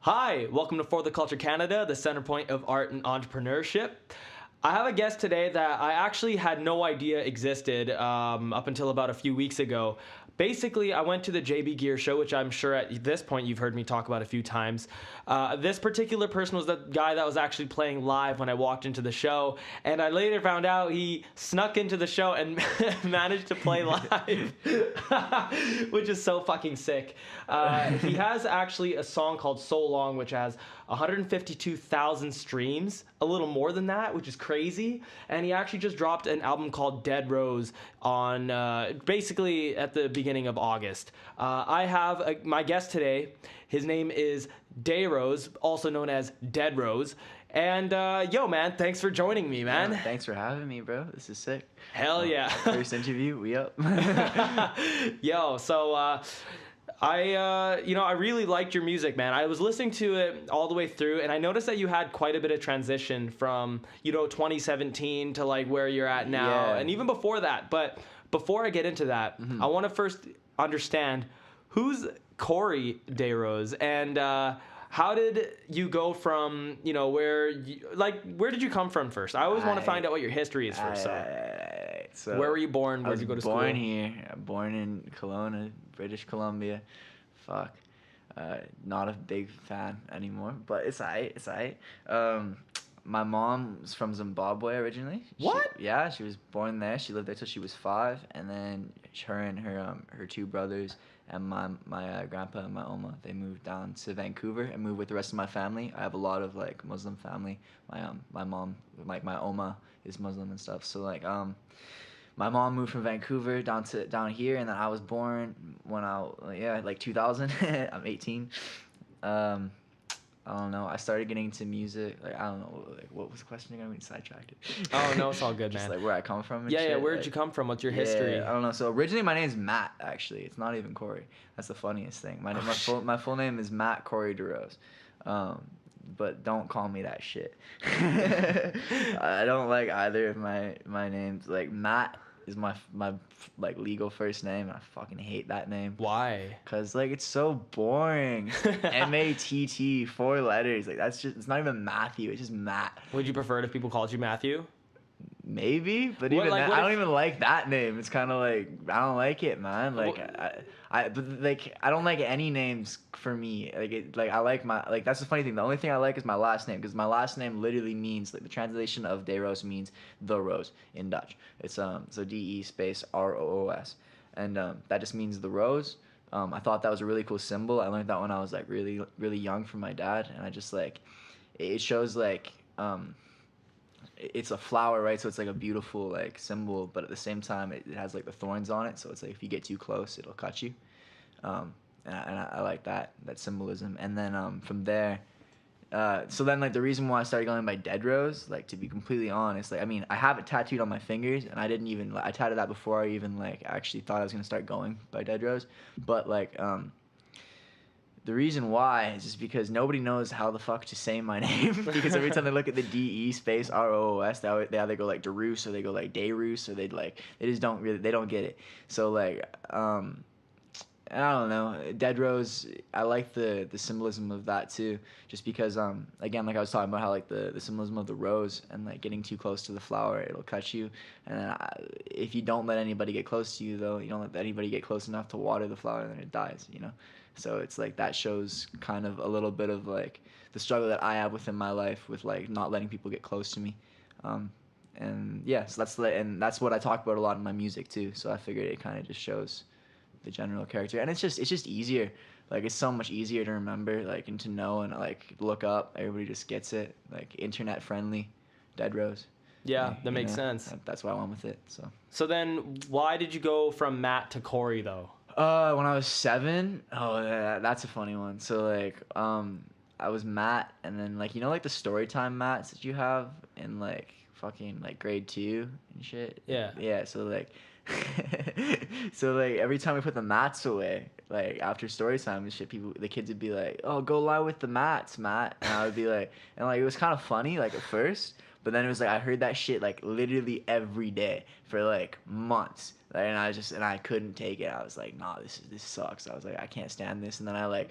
Hi, welcome to For the Culture Canada, the center point of art and entrepreneurship. I have a guest today that I actually had no idea existed up until about a few weeks ago. Basically, I went to the JB Gear show, which I'm sure at this point you've heard me talk about a few times. This particular person was the guy that was actually playing live when I walked into the show, and I later found out he snuck into the show and managed to play live, which is so fucking sick. He has actually a song called So Long, which has 152,000 streams, a little more than that, which is crazy. And he actually just dropped an album called Dead Rose on basically at the beginning of August. I have my guest today. His name is Day Rose, also known as Dead Rose. And yo, man, thanks for joining me, man. Yeah, thanks for having me, bro. This is sick. Hell yeah. First interview, we up. Yo, so I really liked your music, man. I was listening to it all the way through, and I noticed that you had quite a bit of transition from, 2017 to like where you're at now, Yeah. and even before that. But before I get into that, I want to first understand who's Corey Dayrose, and how did you go from, where did you come from first? I always want to find out what your history is first. So where were you born? Where did you go to school? Born here. Born in Kelowna, British Columbia. Fuck. Not a big fan anymore, but it's aight. It's aight. My mom's from Zimbabwe originally. What? She was born there. She lived there till she was 5, and then her and her two brothers and my grandpa and my oma, they moved down to Vancouver and moved with the rest of my family. I have a lot of like Muslim family. My mom, like my oma, is Muslim and stuff. So like my mom moved from Vancouver down here, and then I was born when like 2000. I'm 18. I don't know. I started getting into music. Like, I don't know. Like, what was the question again? We sidetracked. Oh, no, it's all good, Just man. like where I come from and Yeah, shit. where'd like, you come from? What's your history? I don't know. So originally my name's Matt, actually. It's not even Corey. That's the funniest thing. My full name is Matt Corey DeRose. But don't call me that shit. I don't like either of my names. Like, Matt is my like legal first name, and I fucking hate that name. Why? Cause like it's so boring. MATT, 4 letters. Like it's not even Matthew. It's just Matt. Would you prefer it if people called you Matthew? Maybe, but What, even like, that, what I don't if- even like that name. It's kind of like I don't like it, man. Like I don't like any names for me. I like that's the funny thing. The only thing I like is my last name, because my last name literally means, like, the translation of De Roos means the rose in Dutch. It's so DE space ROOS, and that just means the rose. I thought that was a really cool symbol. I learned that when I was like really really young from my dad, and I just like it shows like it's a flower, right? So it's like a beautiful like symbol, but at the same time it has like the thorns on it, so it's like if you get too close it'll cut you. And I like that symbolism. And then from there, so then like the reason why I started going by Dead Rose, like, to be completely honest, like, I mean, I have it tattooed on my fingers, and I tattooed that before I even like actually thought I was gonna start going by Dead Rose. But like the reason why is just because nobody knows how the fuck to say my name. Because every time they look at the DE space ROOS, they either go like DeRoos, or they go like Dayroos, or they just don't get it. So like I don't know, Dead Rose, I like the symbolism of that too, just because again, like I was talking about how like the symbolism of the rose, and like getting too close to the flower, it'll cut you. And then if you don't let anybody get close to you, though, you don't let anybody get close enough to water the flower, then it dies, So it's like that shows kind of a little bit of like the struggle that I have within my life with like not letting people get close to me. And yeah, so that's what I talk about a lot in my music too. So I figured it kind of just shows the general character, and it's just easier. Like, it's so much easier to remember, like, and to know, and like look up. Everybody just gets it. Like, internet friendly, Dead Rose. Yeah, Like, that makes sense. That's why I went with it. So then, why did you go from Matt to Corey though? When I was 7, that's a funny one. So like, I was Matt, and then like, like the storytime Matts that you have in like fucking like grade 2 and shit. Yeah. So like. So like every time we put the mats away, like after story time and shit, the kids would be like, "Oh, go lie with the mats, Matt," and I would be like, and like it was kind of funny like at first, But then it was like I heard that shit like literally every day for like months. Like, and I couldn't take it. I was like, nah, this sucks. I was like, I can't stand this. And then I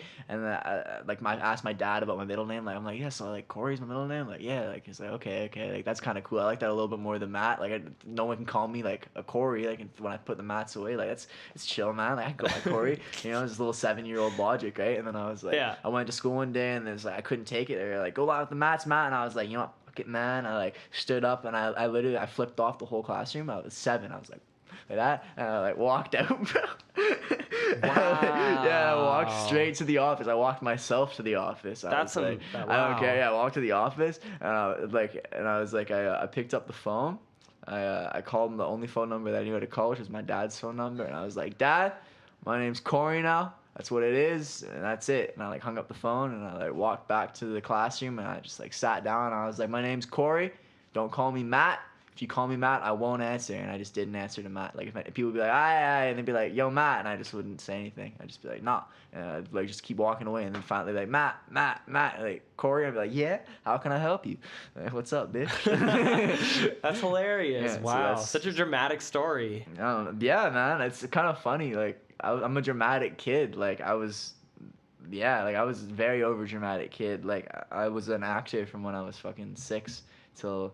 asked my dad about my middle name. Like I'm like, yeah, so like Corey's my middle name. Like yeah, like he's like okay, like that's kind of cool. I like that a little bit more than Matt. Like no one can call me like a Corey. Like when I put the Matts away, like it's chill, man. Like I can go by Corey. You know, this little 7-year-old logic, right? And then I was like, Yeah. I went to school one day and there's like I couldn't take it. They were like, go out with the Matts, Matt. And I was like, you know what? Fuck it, man. I like stood up and I literally I flipped off the whole classroom. I was 7. I was like that, and I like walked out, bro. Wow. Yeah, I walked straight to the office. I walked myself to the office. I That's was like, I don't care. Yeah, I walked to the office, and I was like, I picked up the phone. I called him the only phone number that I knew how to call, which was my dad's phone number, and I was like, Dad, my name's Corey now. That's what it is, and that's it. And I like hung up the phone, and I like walked back to the classroom, and I just like sat down. And I was like, my name's Corey. Don't call me Matt. If you call me Matt, I won't answer. And I just didn't answer to Matt. Like, if people would be like, aye, and they'd be like, yo, Matt. And I just wouldn't say anything. I'd just be like, nah. And I'd like just keep walking away. And then finally, like, Matt. Like, Corey, I'd be like, yeah, how can I help you? Like, what's up, bitch? That's hilarious. Yeah, so Wow. that's- Such a dramatic story. I don't know. Yeah, man. It's kind of funny. Like, I'm a dramatic kid. Like, I was a very over dramatic kid. Like, I was an actor from when I was fucking 6 till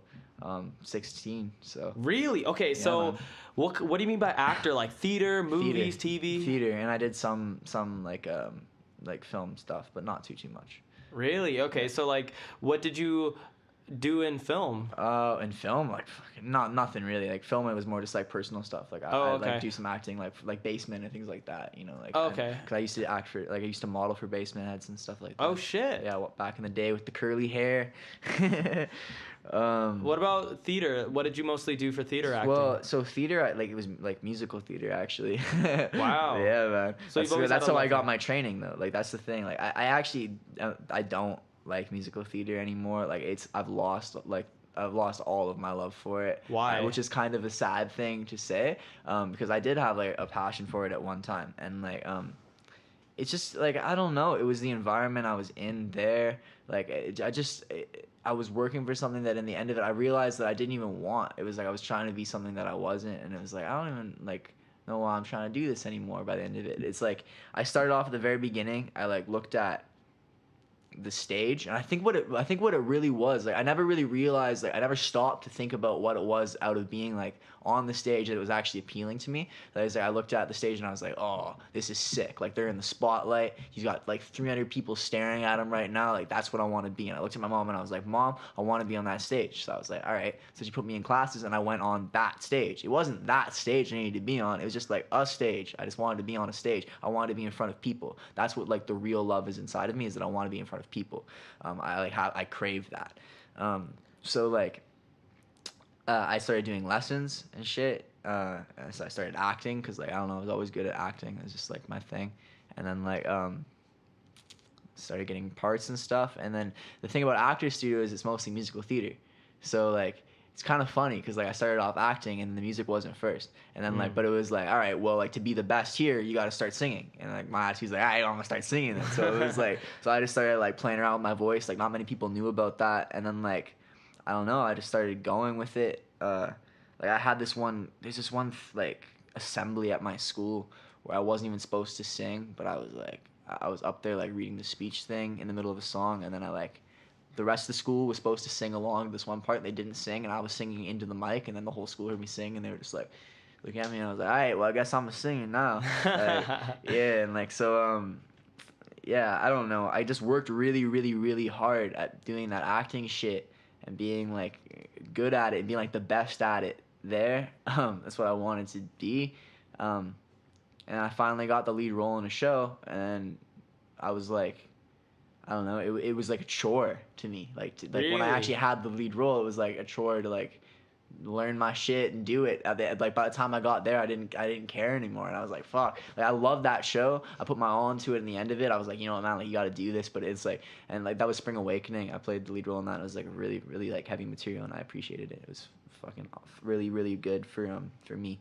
16. So Really? Okay, Yeah, so man. what do you mean by actor? Like theater, movies, TV? theater, and I did some like film stuff, but not too much. Really? Okay, so like what did you do in film? In film, like fucking nothing really. Like film, it was more just like personal stuff. Like Oh, I okay. like do some acting, like Basement and things like that. You know, like Oh, okay. Because I used to act for I used to model for Basement heads and stuff like that. Oh shit. Yeah, back in the day with the curly hair. What about theater? What did you mostly do for theater acting? Well, so theater, it was like musical theater actually. Wow. Yeah, man. So you've always That's had a how I love got for it. my training though. Like that's the thing. Like I actually I don't like musical theater anymore. Like I've lost all of my love for it. Why? Which is kind of a sad thing to say, because I did have like a passion for it at one time, and like it's just like I don't know. It was the environment I was in there. Like I was working for something that in the end of it I realized that I didn't even want. It was like I was trying to be something that I wasn't, and it was like I don't even like know why I'm trying to do this anymore. By the end of it, it's like I started off at the very beginning. I like looked at the stage, and I think what it really was, like I never really realized, like I never stopped to think about what it was out of being like on the stage that it was actually appealing to me. That is, like I looked at the stage and I was like, oh, this is sick. Like they're in the spotlight, he's got like 300 people staring at him right now. Like that's what I want to be. And I looked at my mom and I was like, Mom, I want to be on that stage. So I was like, all right. So she put me in classes and I went on that stage. It wasn't that stage I needed to be on. It was just like a stage. I just wanted to be on a stage. I wanted to be in front of people. That's what like the real love is inside of me, is that I want to be in front of people. I crave that. So like I started doing lessons and shit. So I started acting because like I don't know, I was always good at acting. It was just like my thing. And then like started getting parts and stuff. And then the thing about actor studio is it's mostly musical theater. So like it's kind of funny because like I started off acting and the music wasn't first, and then like but it was like, all right, well, like to be the best here you got to start singing, and like my attitude's like, I'm gonna start singing then. So it was like, so I just started like playing around with my voice. Like not many people knew about that, and then like I don't know, I just started going with it. Like I had there's this one like assembly at my school where I wasn't even supposed to sing, but I was up there like reading the speech thing in the middle of a song, and then the rest of the school was supposed to sing along this one part. They didn't sing, and I was singing into the mic, and then the whole school heard me sing, and they were just like looking at me, and I was like, all right, well, I guess I'm singing now. Yeah, and like so yeah, I don't know. I just worked really, really, really hard at doing that acting shit and being like good at it and being like the best at it there. That's what I wanted to be. And I finally got the lead role in a show, and I was like, I don't know, it was like a chore to me. Like Really? when I actually had the lead role, it was like a chore to like learn my shit and do it. Like by the time I got there, I didn't care anymore, and I was like, fuck. Like I love that show. I put my all into it. In the end of it, I was like, you know what, man, like you got to do this. But it's like, and like that was Spring Awakening. I played the lead role in that. It was like really, really like heavy material, and I appreciated it. It was fucking really, really good for me.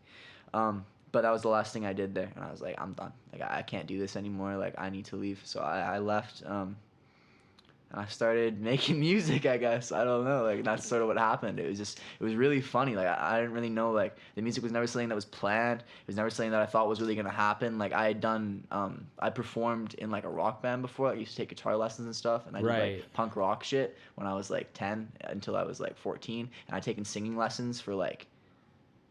But that was the last thing I did there, and I was like, I'm done. Like I can't do this anymore. Like I need to leave. So I left. and I started making music, I guess. I don't know. Like, that's sort of what happened. It was really funny. Like, I didn't really know, like, the music was never something that was planned. It was never something that I thought was really going to happen. Like, I had done, I performed in, like, a rock band before. I used to take guitar lessons and stuff. And I did, like, punk rock shit when I was, like, 10 until I was, like, 14. And I'd taken singing lessons for, like,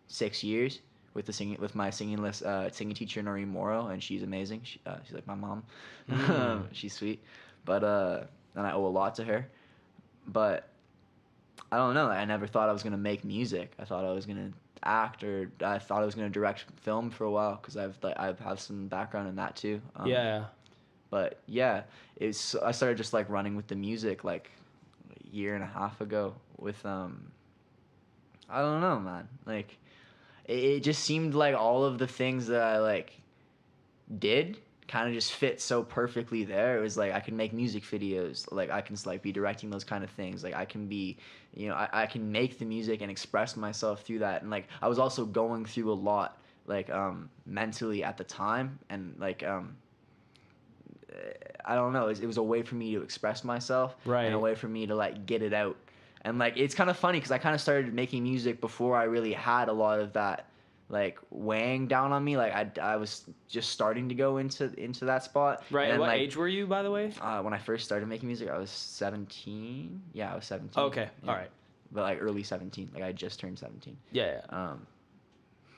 6 years with my singing teacher Noreen Morrow, and she's amazing. She's like my mom. She's sweet, but and I owe a lot to her. But I don't know. I never thought I was gonna make music. I thought I was gonna act, or I thought I was gonna direct film for a while because I have some background in that too. Yeah. But yeah, I started just like running with the music like a year and a half ago with I don't know, man. Like it just seemed like all of the things that I like did kind of just fit so perfectly there. It was like I can make music videos, like I can like be directing those kind of things, like I can be, you know, I can make the music and express myself through that. And like I was also going through a lot like mentally at the time, and like I don't know, it was a way for me to express myself, right, and a way for me to like get it out. And like it's kind of funny because I kind of started making music before I really had a lot of that like weighing down on me. Like I was just starting to go into that spot. Right. And what like, age were you, by the way? When I first started making music, I was 17. Yeah, I was 17. Okay. Yeah. All right. But like early 17. Like I just turned 17. Yeah.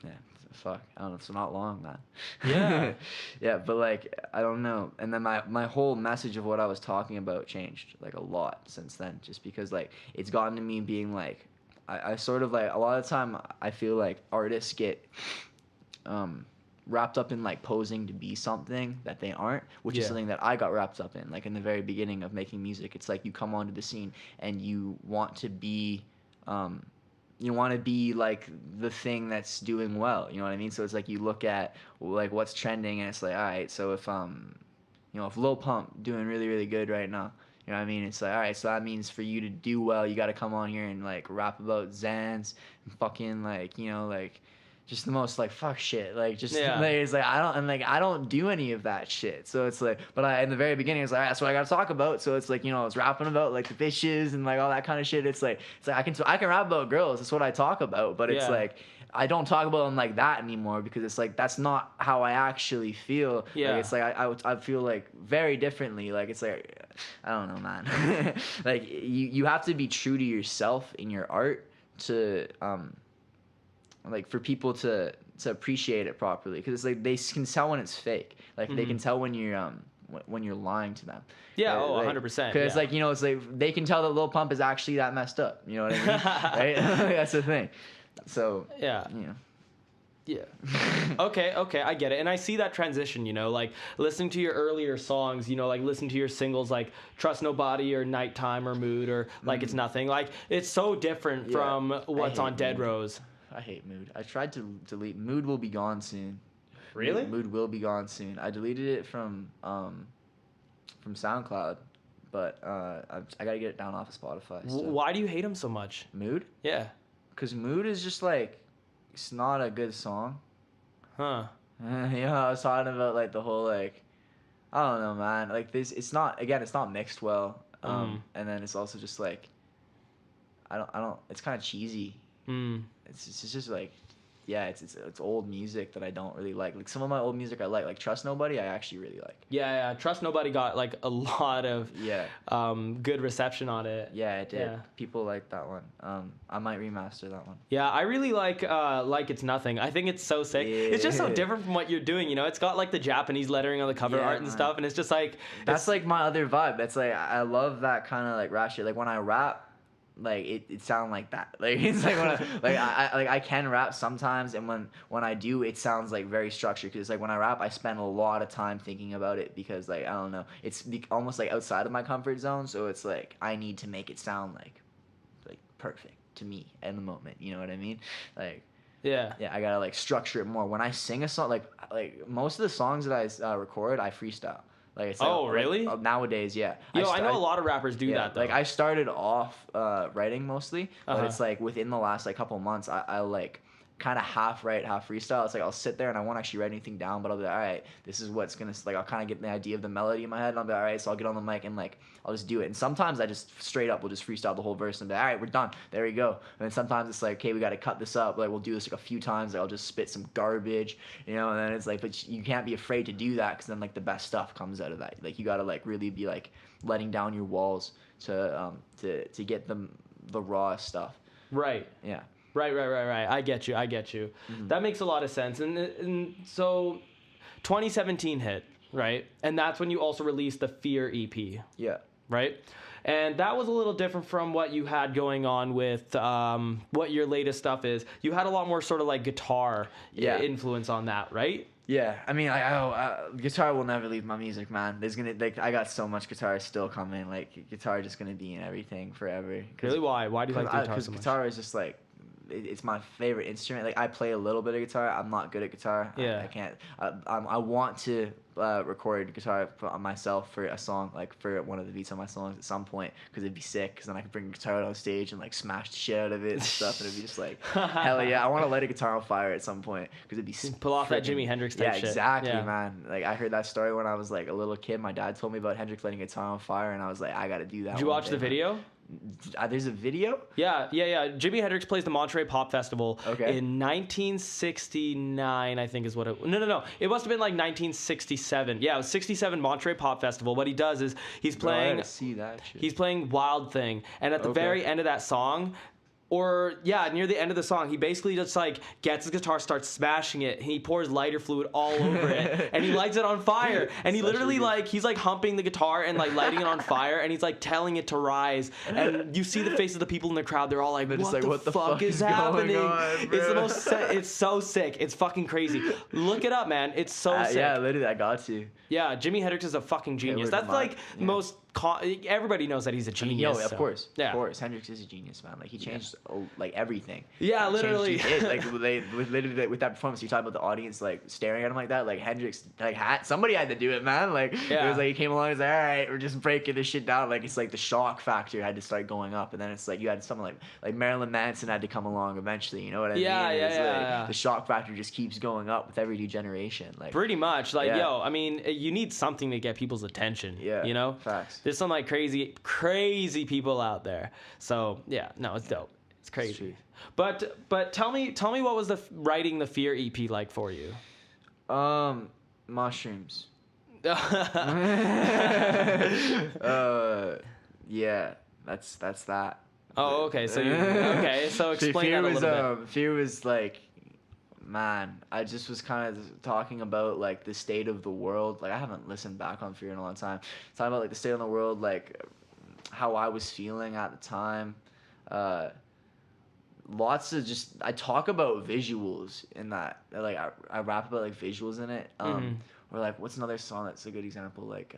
Yeah. Fuck. I don't know. It's not long, man. Yeah. Yeah, but like I don't know. And then my whole message of what I was talking about changed like a lot since then. Just because like it's gotten to me being like I sort of like a lot of the time I feel like artists get wrapped up in like posing to be something that they aren't, which is something that I got wrapped up in. Like in the very beginning of making music, it's like you come onto the scene and you want to be like the thing that's doing well, you know what I mean? So it's like you look at like what's trending and it's like, all right, so if if Lil Pump doing really really good right now, you know what I mean? It's like, all right, so that means for you to do well, you got to come on here and like rap about Xans and fucking like, you know, like just the most like fuck shit, like just like, it's like I don't do any of that shit. So it's like, but in the very beginning it's like, that's what I got to talk about. So it's like, you know, I was rapping about like the bitches and like all that kind of shit. It's like I can rap about girls. That's what I talk about. But it's like I don't talk about them like that anymore because it's like that's not how I actually feel. Yeah. Like, it's like I feel like very differently. Like it's like I don't know, man. Like you have to be true to yourself in your art to like for people to appreciate it properly, because it's like they can tell when it's fake. Like they can tell when you're lying to them. Yeah, like, 100%. Because like, you know, it's like they can tell that Lil Pump is actually that messed up. You know what I mean? Right? That's the thing. So yeah. You know. Yeah. Okay, I get it. And I see that transition, you know, like listening to your earlier songs, you know, like listen to your singles like Trust Nobody or Nighttime or Mood or like It's Nothing. Like it's so different from what's on Dead Rose. I hate Mood. I tried to delete Mood. Will be gone soon. Really? Mood will be gone soon. I deleted it from SoundCloud, but I gotta get it down off of Spotify. So. Why do you hate him so much? Mood? Yeah. Cause Mood is just like, it's not a good song. Huh. You know, I was talking about like the whole like, I don't know, man. Like this, it's not mixed well. And then it's also just like, I don't. It's kind of cheesy. It's just like, yeah, it's old music that I don't really like. Like some of my old music I like Trust Nobody I actually really like. Yeah. Trust Nobody got like a lot of good reception on it. Yeah, it did. Yeah. People like that one. I might remaster that one. Yeah, I really like It's Nothing. I think it's so sick. Yeah. It's just so different from what you're doing, you know? It's got like the Japanese lettering on the cover art and stuff, and it's just like that's like my other vibe. That's like I love that kind of like rap shit. Like when I rap, like it sounds like that. Like it's like when I can rap sometimes, and when I do, it sounds like very structured. Because like when I rap, I spend a lot of time thinking about it, because like I don't know, it's almost like outside of my comfort zone. So it's like I need to make it sound like perfect to me in the moment. You know what I mean? Like yeah, I gotta like structure it more. When I sing a song, like most of the songs that I record, I freestyle. Like it's like, really? Nowadays, yeah. I know a lot of rappers do that though. Like I started off writing mostly, but it's like within the last like couple months, I like kind of half write, half freestyle. It's like I'll sit there and I won't actually write anything down, but I'll be like, all right, this is what's gonna like. I'll kind of get the idea of the melody in my head, and I'll be like, all right, so I'll get on the mic and like I'll just do it. And sometimes I just straight up will just freestyle the whole verse and be like, all right, we're done. There we go. And then sometimes it's like, okay, we got to cut this up. Like we'll do this like a few times. Like I'll just spit some garbage, you know. And then it's like, but you can't be afraid to do that because then like the best stuff comes out of that. Like you gotta like really be like letting down your walls to get the raw stuff. Right. Yeah. Right. I get you. Mm-hmm. That makes a lot of sense. And so 2017 hit, right? And that's when you also released the Fear EP. Yeah. Right? And that was a little different from what you had going on with what your latest stuff is. You had a lot more sort of like guitar influence on that, right? Yeah, I mean, guitar will never leave my music, man. There's gonna I got so much guitar still coming. Like guitar just gonna be in everything forever. Really? Why? Why do you like the guitar so much? Because guitar is just like it's my favorite instrument. Like I play a little bit of guitar. I'm not good at guitar. Yeah. I can't. I want to record guitar myself for a song, like for one of the beats on my songs at some point, because it'd be sick. Because then I could bring a guitar out on stage and like smash the shit out of it and stuff, and it'd be just like hell yeah. I want to light a guitar on fire at some point because it'd be pull off that Jimi Hendrix type shit. Yeah, exactly, man. Like I heard that story when I was like a little kid. My dad told me about Hendrix lighting a guitar on fire, and I was like, I got to do that. Did you watch the video? There's a video? Yeah. Jimi Hendrix plays the Monterey Pop Festival in 1969, I think is what it... No. It must have been like 1967. Yeah, it was 67 Monterey Pop Festival. What he does is he's playing... I gotta see that shit. He's playing Wild Thing. And at the very end of that song... near the end of the song, he basically just like gets his guitar, starts smashing it, and he pours lighter fluid all over it, and he lights it on fire. And he literally he's like humping the guitar and like lighting it on fire, and he's like telling it to rise. And you see the faces of the people in the crowd; they're all like, "What the fuck is happening?" It's the most. It's so sick. It's fucking crazy. Look it up, man. It's so sick. Yeah, literally, I got to. Yeah, Jimi Hendrix is a fucking genius. That's like most. Everybody knows that he's a genius. Of course. Hendrix is a genius, man. Like he changed like everything. Yeah, literally. Like with that performance, you talk about the audience like staring at him like that. Like Hendrix, somebody had to do it, man. Like it was like he came along and was like, all right, we're just breaking this shit down. Like it's like the shock factor had to start going up, and then it's like you had someone like Marilyn Manson had to come along eventually. You know what I mean? Yeah. The shock factor just keeps going up with every new generation. Like pretty much. Like I mean, you need something to get people's attention. Yeah. You know. Facts. There's some like crazy people out there. So it's dope. It's crazy. But tell me what was writing the Fear EP like for you? Mushrooms. That's that. Oh, okay. So so explain that a little bit. Fear was like, man, I just was kind of talking about like the state of the world. Like I haven't listened back on Fear in a long time. Talking about like the state of the world, like how I was feeling at the time. Lots of just I talk about visuals in that. Like I rap about like visuals in it. Or like what's another song that's a good example? Like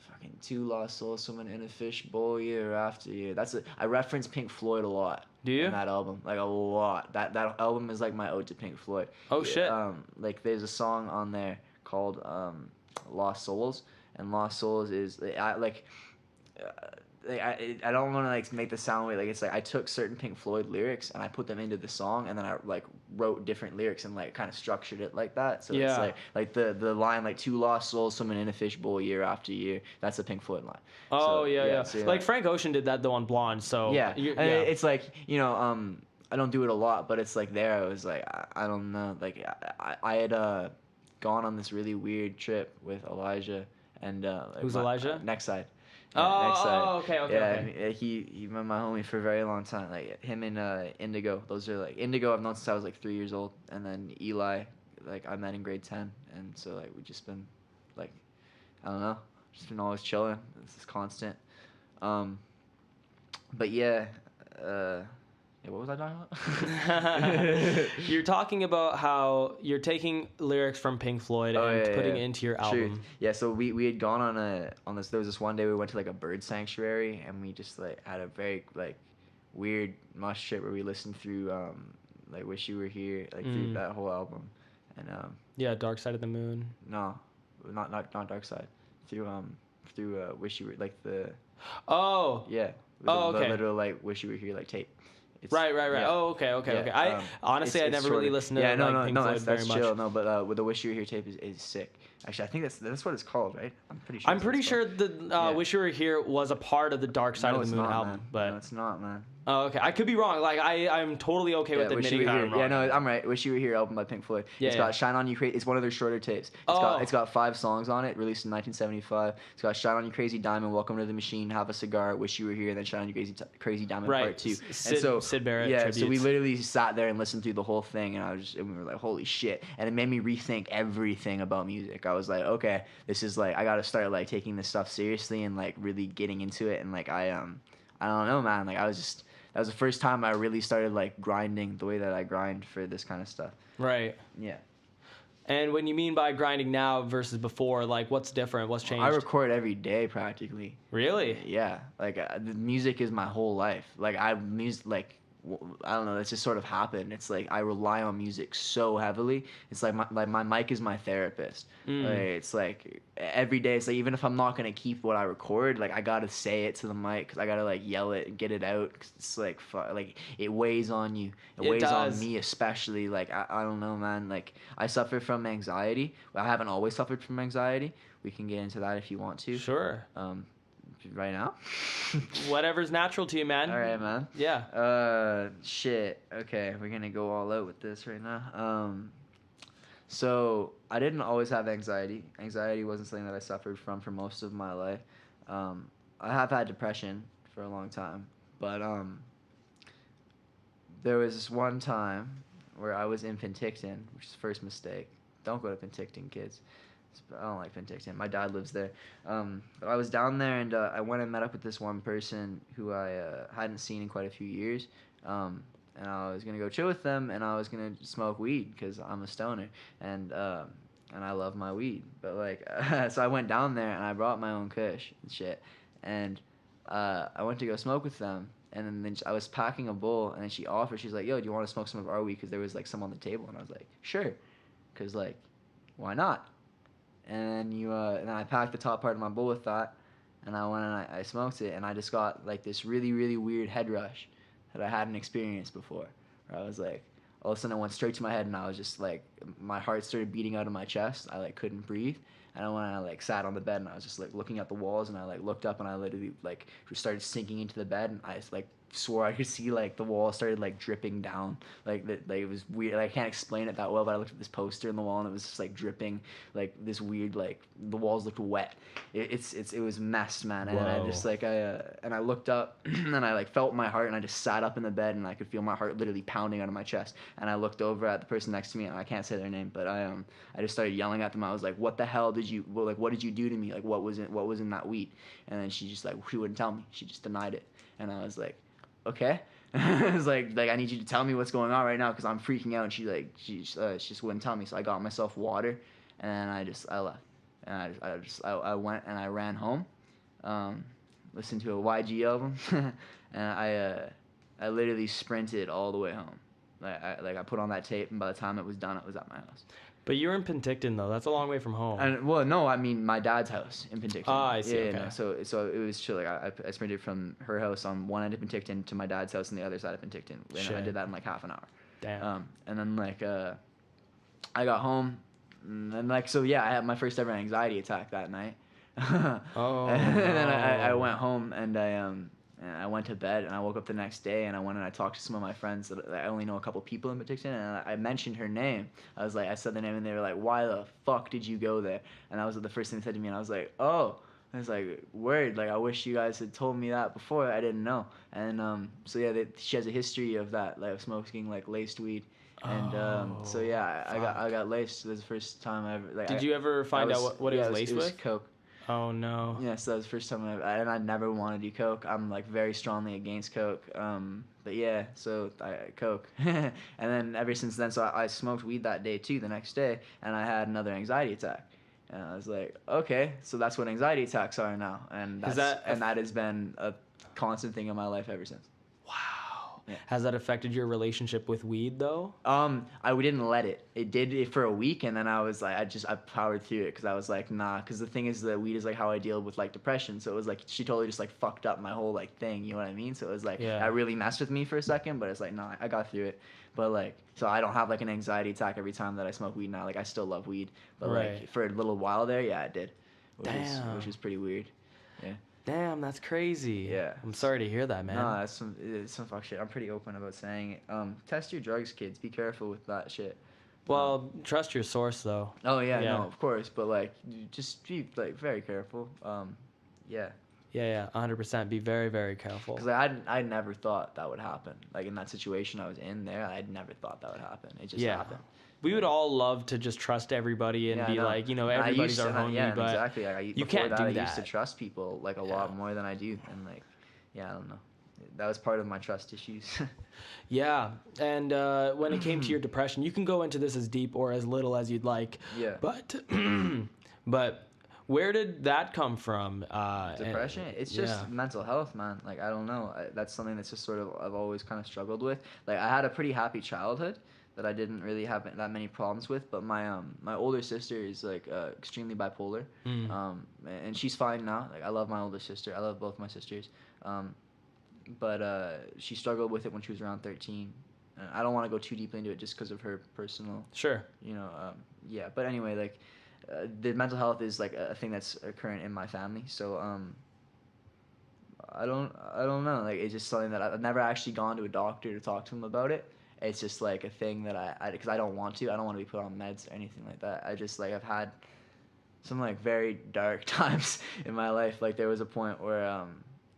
fucking two lost souls swimming in a fishbowl year after year. I reference Pink Floyd a lot. Do you? In that album, like a lot. That album is like my ode to Pink Floyd. Oh shit. Like there's a song on there called Lost Souls, and Lost Souls is I don't want to like make the sound weird. Like it's like I took certain Pink Floyd lyrics and I put them into the song, and then I like wrote different lyrics and like kind of structured it like that. So it's like the line like two lost souls swimming in a fishbowl year after year. That's a Pink Floyd line. Oh so, So, like Frank Ocean did that though on Blonde. So it's like I don't do it a lot, but it's like there. I was like I don't know. Like I had gone on this really weird trip with Elijah and who's Elijah? Next Side. Okay. Yeah, he been my homie for a very long time. Like him and Indigo, those are like Indigo I've known since I was like 3 years old, and then Eli, like I met in grade 10, and so like we just been like I don't know, just been always chilling. This is constant. But what was I talking about? You're talking about how you're taking lyrics from Pink Floyd and putting it into your album. True. Yeah, so we had gone on this. There was this one day we went to like a bird sanctuary, and we just like had a very like weird mosh trip where we listened through like Wish You Were Here, like through that whole album, and Dark Side of the Moon. No, not Dark Side. Through Wish You Were like the. Oh. Yeah. Okay. The literal like Wish You Were Here like tape. It's, Right. yeah. Oh, okay. Yeah, I honestly, I it's never really shorter. listened to Yeah, no, like no, Pink no, Floyd very that's much. chill. No, but with the Wish You Were Here tape is sick. Actually, I think that's what it's called, right? I'm pretty sure. I'm That's what pretty it's sure called. the Yeah. Wish You Were Here was a part of the Dark Side No, of it's the Moon not, album, man. but No, it's not, man. oh, okay, I could be wrong. Like I'm totally okay with Yeah, Wish You admitting Were that Here. I'm wrong. Yeah, no, I'm right. Wish You Were Here, album by Pink Floyd. Yeah, It's yeah. got Shine On You Crazy. It's one of their shorter tapes. Oh. It's got 5 songs on it, released in 1975. It's got Shine On You Crazy Diamond, Welcome to the Machine, Have a Cigar, Wish You Were Here, and then Shine On You Crazy Diamond Right. Part 2. Sid Barrett yeah, so we tributes. literally sat there and listened through the whole thing, and we were like, holy shit. And it made me rethink everything about music. I was like, okay, this is like, I gotta start like taking this stuff seriously and like really getting into it. And like I don't know, man. Like that was the first time I really started like grinding the way that I grind for this kind of stuff. Right. Yeah. And when you mean by grinding now versus before, like what's different? What's changed? I record every day practically. Really? Yeah. Like the music is my whole life. Like I don't know. That's just sort of happened. It's like I rely on music so heavily. It's like my mic is my therapist. Like, it's like every day. It's like even if I'm not gonna keep what I record, like I gotta say it to the mic because I gotta like yell it and get it out. Cause it's like like it weighs on you. It weighs does. on me especially. Like I don't know, man. Like I suffer from anxiety. Well, I haven't always suffered from anxiety. We can get into that if you want to. Sure. Right now. Whatever's natural to you, man. All right, man. Yeah. Shit. Okay, we're gonna go all out with this right now. So I didn't always have anxiety. Anxiety wasn't something that I suffered from for most of my life. I have had depression for a long time, but there was this one time where I was in Penticton, which is the first mistake. Don't go to Penticton, kids. I don't like Penticton. My dad lives there. But I was down there, and I went and met up with this one person who I hadn't seen in quite a few years. And I was gonna go chill with them, and I was gonna smoke weed because I'm a stoner, and I love my weed. But like, so I went down there and I brought my own kush and shit, and I went to go smoke with them. And then I was packing a bowl, and then she offered. She's like, "Yo, do you want to smoke some of our weed?" Because there was like some on the table, and I was like, "Sure," because like, why not? And then I packed the top part of my bowl with that, and I went and I smoked it, and I just got like this really, really weird head rush that I hadn't experienced before. Where I was like, all of a sudden it went straight to my head, and I was just like, my heart started beating out of my chest. I like couldn't breathe, and I went and I like sat on the bed, and I was just like looking at the walls, and I like looked up, and I literally like started sinking into the bed, and I just like swore I could see like the wall started like dripping down, like that. Like it was weird. Like, I can't explain it that well, but I looked at this poster in the wall, and it was just like dripping, like this weird, like the walls looked wet. It was messed, man. And I just like I looked up and I like felt my heart, and I just sat up in the bed, and I could feel my heart literally pounding out of my chest. And I looked over at the person next to me, and I can't say their name, but I just started yelling at them. I was like, "What the hell did you? Well, like, what did you do to me? Like, what was in that weed?" And then she just like she wouldn't tell me. She just denied it, and I was like, okay. It was like I need you to tell me what's going on right now because I'm freaking out. And she just wouldn't tell me. So I got myself water, and I left. And I went and I ran home, listened to a YG album, and I literally sprinted all the way home. I put on that tape, and by the time it was done, I was at my house. But you're in Penticton though. That's a long way from home. And well, no, I mean my dad's house in Penticton. Ah, I see. Yeah, Okay. no, so it was chill. Like I sprinted from her house on one end of Penticton to my dad's house on the other side of Penticton, and Shit. I did that in like half an hour. Damn. And then like I got home, and like so yeah, I had my first ever anxiety attack that night. Oh. And then I went home and I went to bed, and I woke up the next day, and I went and I talked to some of my friends that I only know a couple people in Penticton, and I mentioned her name. I said the name, and they were like, "Why the fuck did you go there?" And that was the first thing they said to me, and I was like, "Oh." I was like, "Word, like I wish you guys had told me that before. I didn't know." And so yeah, she has a history of that, like of smoking like laced weed. And so yeah, I got laced. This is the first time I ever. Like, Did you ever find out what it was laced it was with? coke. Oh no. Yeah, so that was the first time and I never wanted to do coke. I'm like very strongly against coke. But yeah, so coke. And then ever since then, so I smoked weed that day too, the next day, and I had another anxiety attack. And I was like, okay, so that's what anxiety attacks are now. And that has been a constant thing in my life ever since. Wow. Yeah. Has that affected your relationship with weed though? We didn't let it. It did it for a week, and then I was like, I powered through it because I was like, nah. Because the thing is, that weed is like how I deal with like depression. So it was like she totally just like fucked up my whole like thing. You know what I mean? So it was like Yeah. that really messed with me for a second, but it's like, nah, I got through it. But like, so I don't have like an anxiety attack every time that I smoke weed now. Like I still love weed, but Right. like for a little while there, yeah, I did, Damn. which was pretty weird. Yeah. Damn, that's crazy. Yeah. I'm sorry to hear that, man. No, it's some fuck shit. I'm pretty open about saying it. Test your drugs, kids. Be careful with that shit. Well, trust your source though. Oh yeah, Yeah. no, of course, but like, just be like very careful. Yeah, Yeah, 100%. Be very, very careful. because I never thought that would happen. Like in that situation I was in there, I'd never thought that would happen. It just Yeah. happened. We would all love to just trust everybody and Yeah, I be know. like, And I everybody's used our to- homie, yeah, but exactly. Like, you before can't that, do I used to that. trust people like a Yeah. lot more than I do, and like, yeah, I don't know. That was part of my trust issues. Yeah, and when it came to your depression, you can go into this as deep or as little as you'd like. Yeah. But, but where did that come from? Depression, it's yeah. just mental health, man. Like I don't know, that's something that's just sort of I've always kind of struggled with. Like I had a pretty happy childhood that I didn't really have that many problems with, but my older sister is like extremely bipolar. And she's fine now. Like I love my older sister, I love both my sisters. But she struggled with it when she was around 13. I don't want to go too deeply into it just because of her personal, Sure. yeah. But anyway, like the mental health is like a thing that's current in my family. So I don't know. Like it's just something that I've never actually gone to a doctor to talk to him about it. It's just like a thing that I because I don't want to. I don't want to be put on meds or anything like that. I just like I've had some like very dark times in my life. Like there was a point where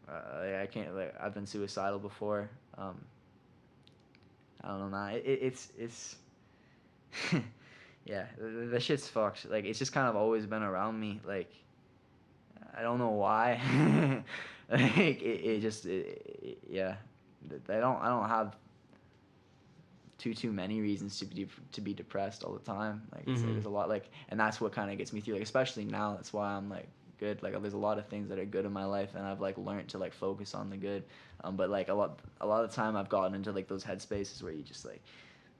I can't like I've been suicidal before. I don't know, man. It's yeah, the shit's fucked. Like it's just kind of always been around me. Like I don't know why. Like yeah. I don't have too many reasons to be depressed all the time. Like it's like, there's a lot like, and that's what kind of gets me through. Like especially now, that's why I'm like good. Like there's a lot of things that are good in my life, and I've like learned to like focus on the good. But like a lot of the time, I've gotten into like those headspaces where you just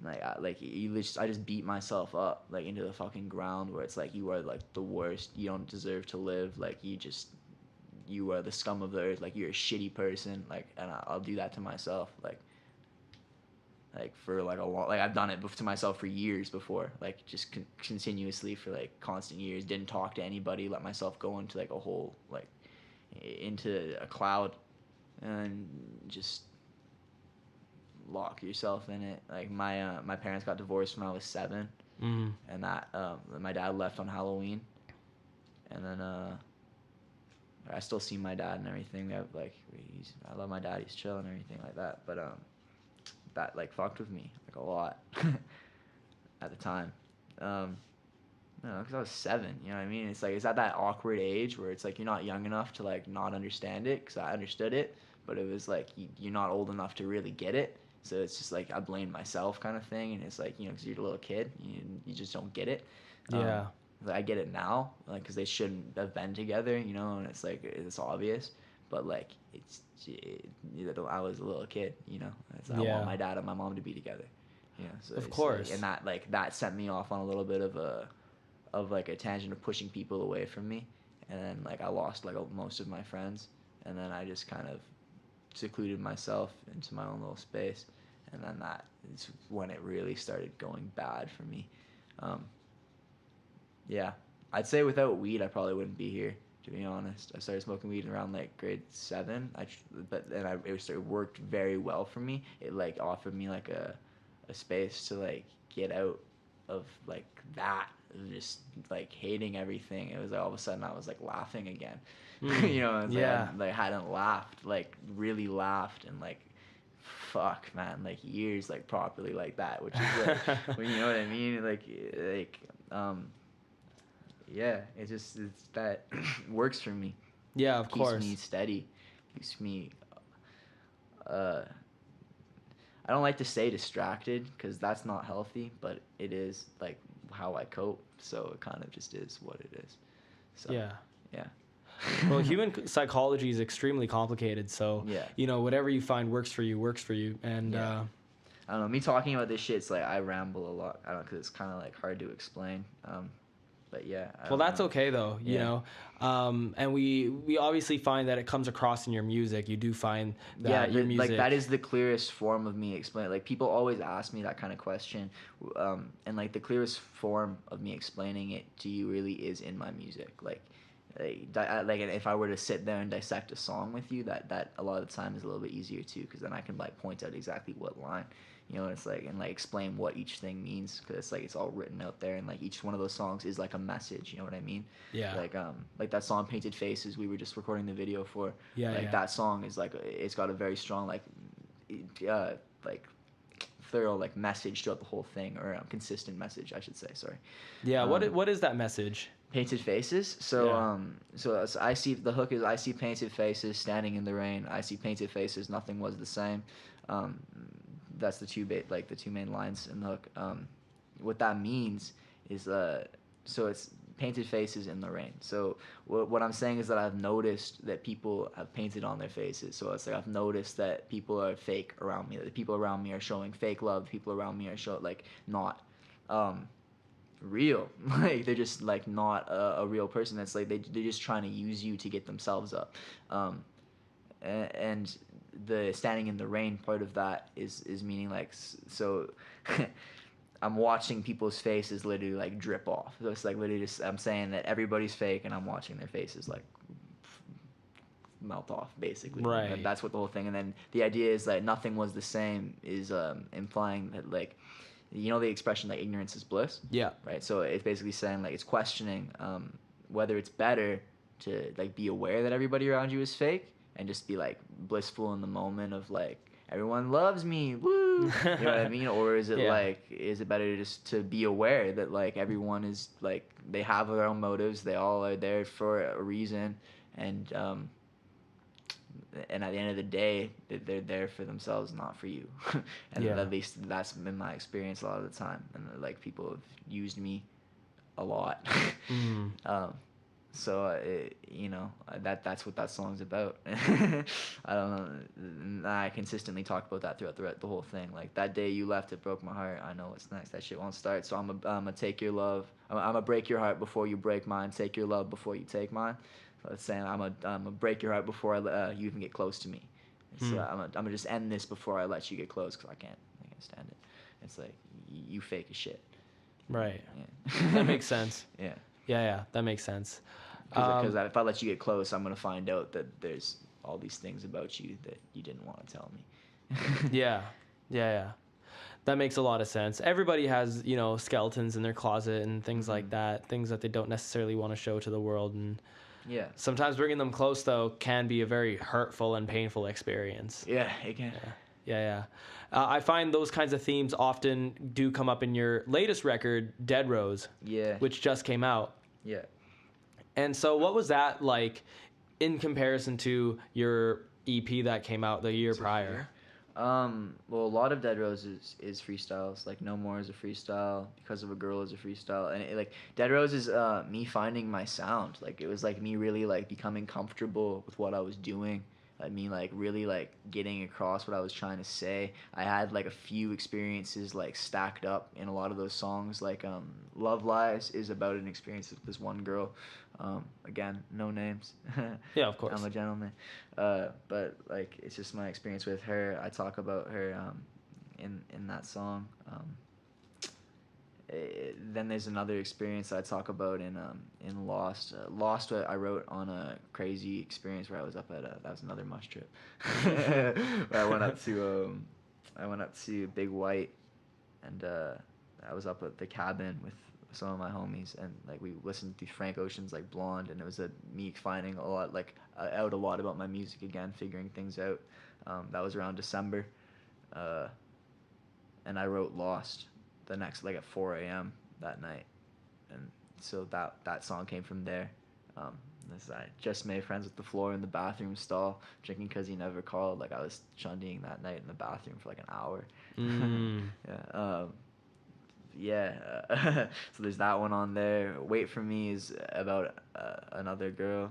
I just beat myself up like into the fucking ground, where it's like you are like the worst. You don't deserve to live. Like you are the scum of the earth. Like you're a shitty person. Like, and I'll do that to myself. Like for like a long, like I've done it to myself for years before, like just continuously for like constant years. Didn't talk to anybody, let myself go into like a whole like into a cloud, and just lock yourself in it. Like my parents got divorced when I was 7, and that my dad left on Halloween, and then I still see my dad and everything. We have like I love my dad. He's chill and everything like that, but that like fucked with me like a lot at the time. No, because I was 7. You know what I mean? It's like it's at that awkward age where it's like you're not young enough to like not understand it, because I understood it, but it was like you're not old enough to really get it. So it's just like I blame myself kind of thing, and it's like because you're a little kid, you just don't get it. Yeah. I get it now, like because they shouldn't have been together, and it's like it's obvious. But like I was a little kid, I want my dad and my mom to be together, So Of course. and that sent me off on a little bit of a tangent of pushing people away from me, and then like I lost like most of my friends, and then I just kind of secluded myself into my own little space, and then that is when it really started going bad for me. Yeah, I'd say without weed, I probably wouldn't be here. To be honest, I started smoking weed around like grade 7. It worked very well for me. It like offered me like a space to like get out of like that, just like hating everything. It was like all of a sudden I was like laughing again. It's Yeah. like I hadn't laughed, like really laughed, and like fuck man, like years like properly like that, which is like when you know what I mean, yeah, it's that works for me. Yeah, of course. Keeps me steady. Keeps me. I don't like to say distracted because that's not healthy, but it is like how I cope. So it kind of just is what it is. So, Yeah. Yeah. Well, human psychology is extremely complicated, so Yeah. whatever you find works for you, and Yeah. I don't know. Me talking about this shit, it's like I ramble a lot. I don't, because it's kind of like hard to explain. But yeah. I well, don't that's know. okay though, Yeah. and we obviously find that it comes across in your music. You do find Yeah, that your like music, that is the clearest form of me explaining. Like people always ask me that kind of question, and like the clearest form of me explaining it to you really is in my music. Like if I were to sit there and dissect a song with you, that a lot of the time is a little bit easier too, because then I can like point out exactly what line, it's like, and like explain what each thing means, because it's like it's all written out there, and like each one of those songs is like a message. You know what I mean? yeah, Like that song "Painted Faces" we were just recording the video for. yeah, Like yeah. that song is like it's got a very strong uh, like thorough like message throughout the whole thing, or consistent message, I should say. Sorry. Yeah, Um, what is that message? Painted faces. So Yeah. so I see, the hook is, I see painted faces standing in the rain. I see painted faces. Nothing was the same. Um, that's the two main lines in the hook. What that means is so it's painted faces in the rain. So what I'm saying is that I've noticed that people have painted on their faces. So it's like I've noticed that people are fake around me. That the people around me are showing fake love. People around me are not. Um, Real. Like they're just like not a real person. That's like they're just trying to use you to get themselves up. um and the standing in the rain part of that is meaning like, so I'm watching people's faces literally like drip off. So it's like literally just, I'm saying that everybody's fake, and I'm watching their faces like melt off, basically. Right. And that's what the whole thing. And then the idea is that nothing was the same is implying that, like, the expression like ignorance is bliss. Yeah. Right. So it's basically saying like it's questioning whether it's better to like be aware that everybody around you is fake and just be like blissful in the moment of like everyone loves me, woo. You know what I mean? Or is it Yeah. is it better just to be aware that like everyone is like they have their own motives, they all are there for a reason, and at the end of the day, they're there for themselves, not for you. And Yeah. at least that's been my experience a lot of the time. And like people have used me a lot. Mm. So that's what that song's about. I don't know. I consistently talk about that throughout the whole thing. Like that day you left, it broke my heart. I know what's next. That shit won't start. So I'm gonna take your love. I'm gonna break your heart before you break mine. Take your love before you take mine. So it's saying I'm gonna break your heart before you even get close to me. So I'm gonna just end this before I let you get close, because I can't stand it. It's like you fake as shit. Right. Yeah. That makes sense. Yeah. Yeah, that makes sense. Because if I let you get close, I'm gonna find out that there's all these things about you that you didn't want to tell me. Yeah. That makes a lot of sense. Everybody has, skeletons in their closet and things like that, things that they don't necessarily want to show to the world. And Yeah. sometimes bringing them close, though, can be a very hurtful and painful experience. Yeah, it can. Yeah. I find those kinds of themes often do come up in your latest record, Dead Rose, Yeah. which just came out. Yeah. And so what was that like in comparison to your EP that came out the year prior? Well, a lot of Dead Rose is freestyles. Like No More is a freestyle. Because of a Girl is a freestyle. And like Dead Rose is me finding my sound. Like it was like me really like becoming comfortable with what I was doing. Like me like really like getting across what I was trying to say. I had like a few experiences like stacked up in a lot of those songs. Like Love Lies is about an experience with this one girl. Again, no names. Yeah, of course. I'm a gentleman. But like it's just my experience with her. I talk about her in that song. Then there's another experience I talk about in Lost. Lost, I wrote on a crazy experience where I was up at that was another mush trip. Where I went up to Big White, and I was up at the cabin with some of my homies, and like we listened to Frank Ocean's like Blonde, and it was me finding a lot out a lot about my music again, figuring things out. That was around December, and I wrote Lost the next like at 4 a.m. that night, and so that song came from there. I just made friends with the floor in the bathroom stall, drinking 'cause he never called. Like I was chundying that night in the bathroom for like an hour. Yeah. So there's that one on there. Wait for Me is about another girl.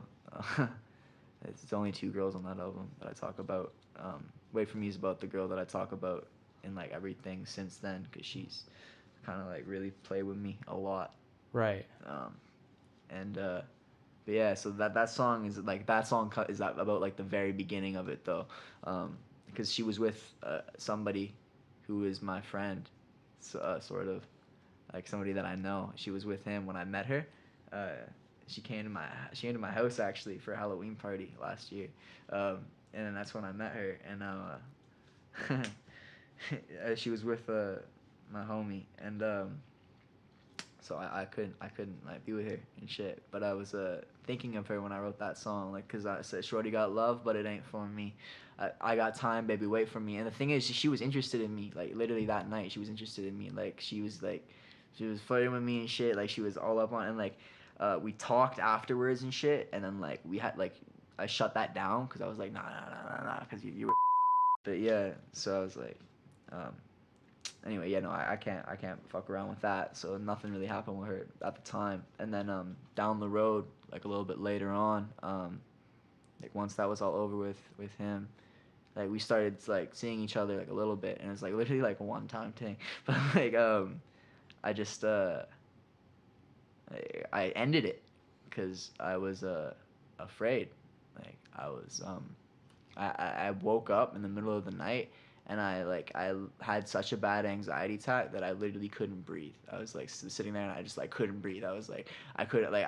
It's only 2 girls on that album that I talk about. Wait for Me is about the girl that I talk about in like everything since then, because she's kind of like really played with me a lot. Right. And but yeah, so that song is like is that about like the very beginning of it though, because she was with somebody who is my friend, so, sort of like somebody that I know. She was with him when I met her. She came to my house actually for a Halloween party last year, and then that's when I met her. And she was with my homie, and so I couldn't like be with her and shit. But I was thinking of her when I wrote that song, like, cause I said, "Shorty got love, but it ain't for me. I got time, baby, wait for me." And the thing is, she was interested in me. Like literally that night, she was interested in me. Like she was flirting with me and shit. Like she was all up on, and like we talked afterwards and shit. And then like we had like I shut that down because I was like, nah, because you were. But yeah, so I was like, anyway, yeah, no, I can't fuck around with that. So nothing really happened with her at the time. And then down the road, like a little bit later on, like once that was all over with him, like we started like seeing each other like a little bit, and it's like literally like a one time thing. But like I just I ended it because I was afraid. Like I was I woke up in the middle of the night, and I had such a bad anxiety attack that I literally couldn't breathe. I was like sitting there and I just like couldn't breathe. I was like I couldn't like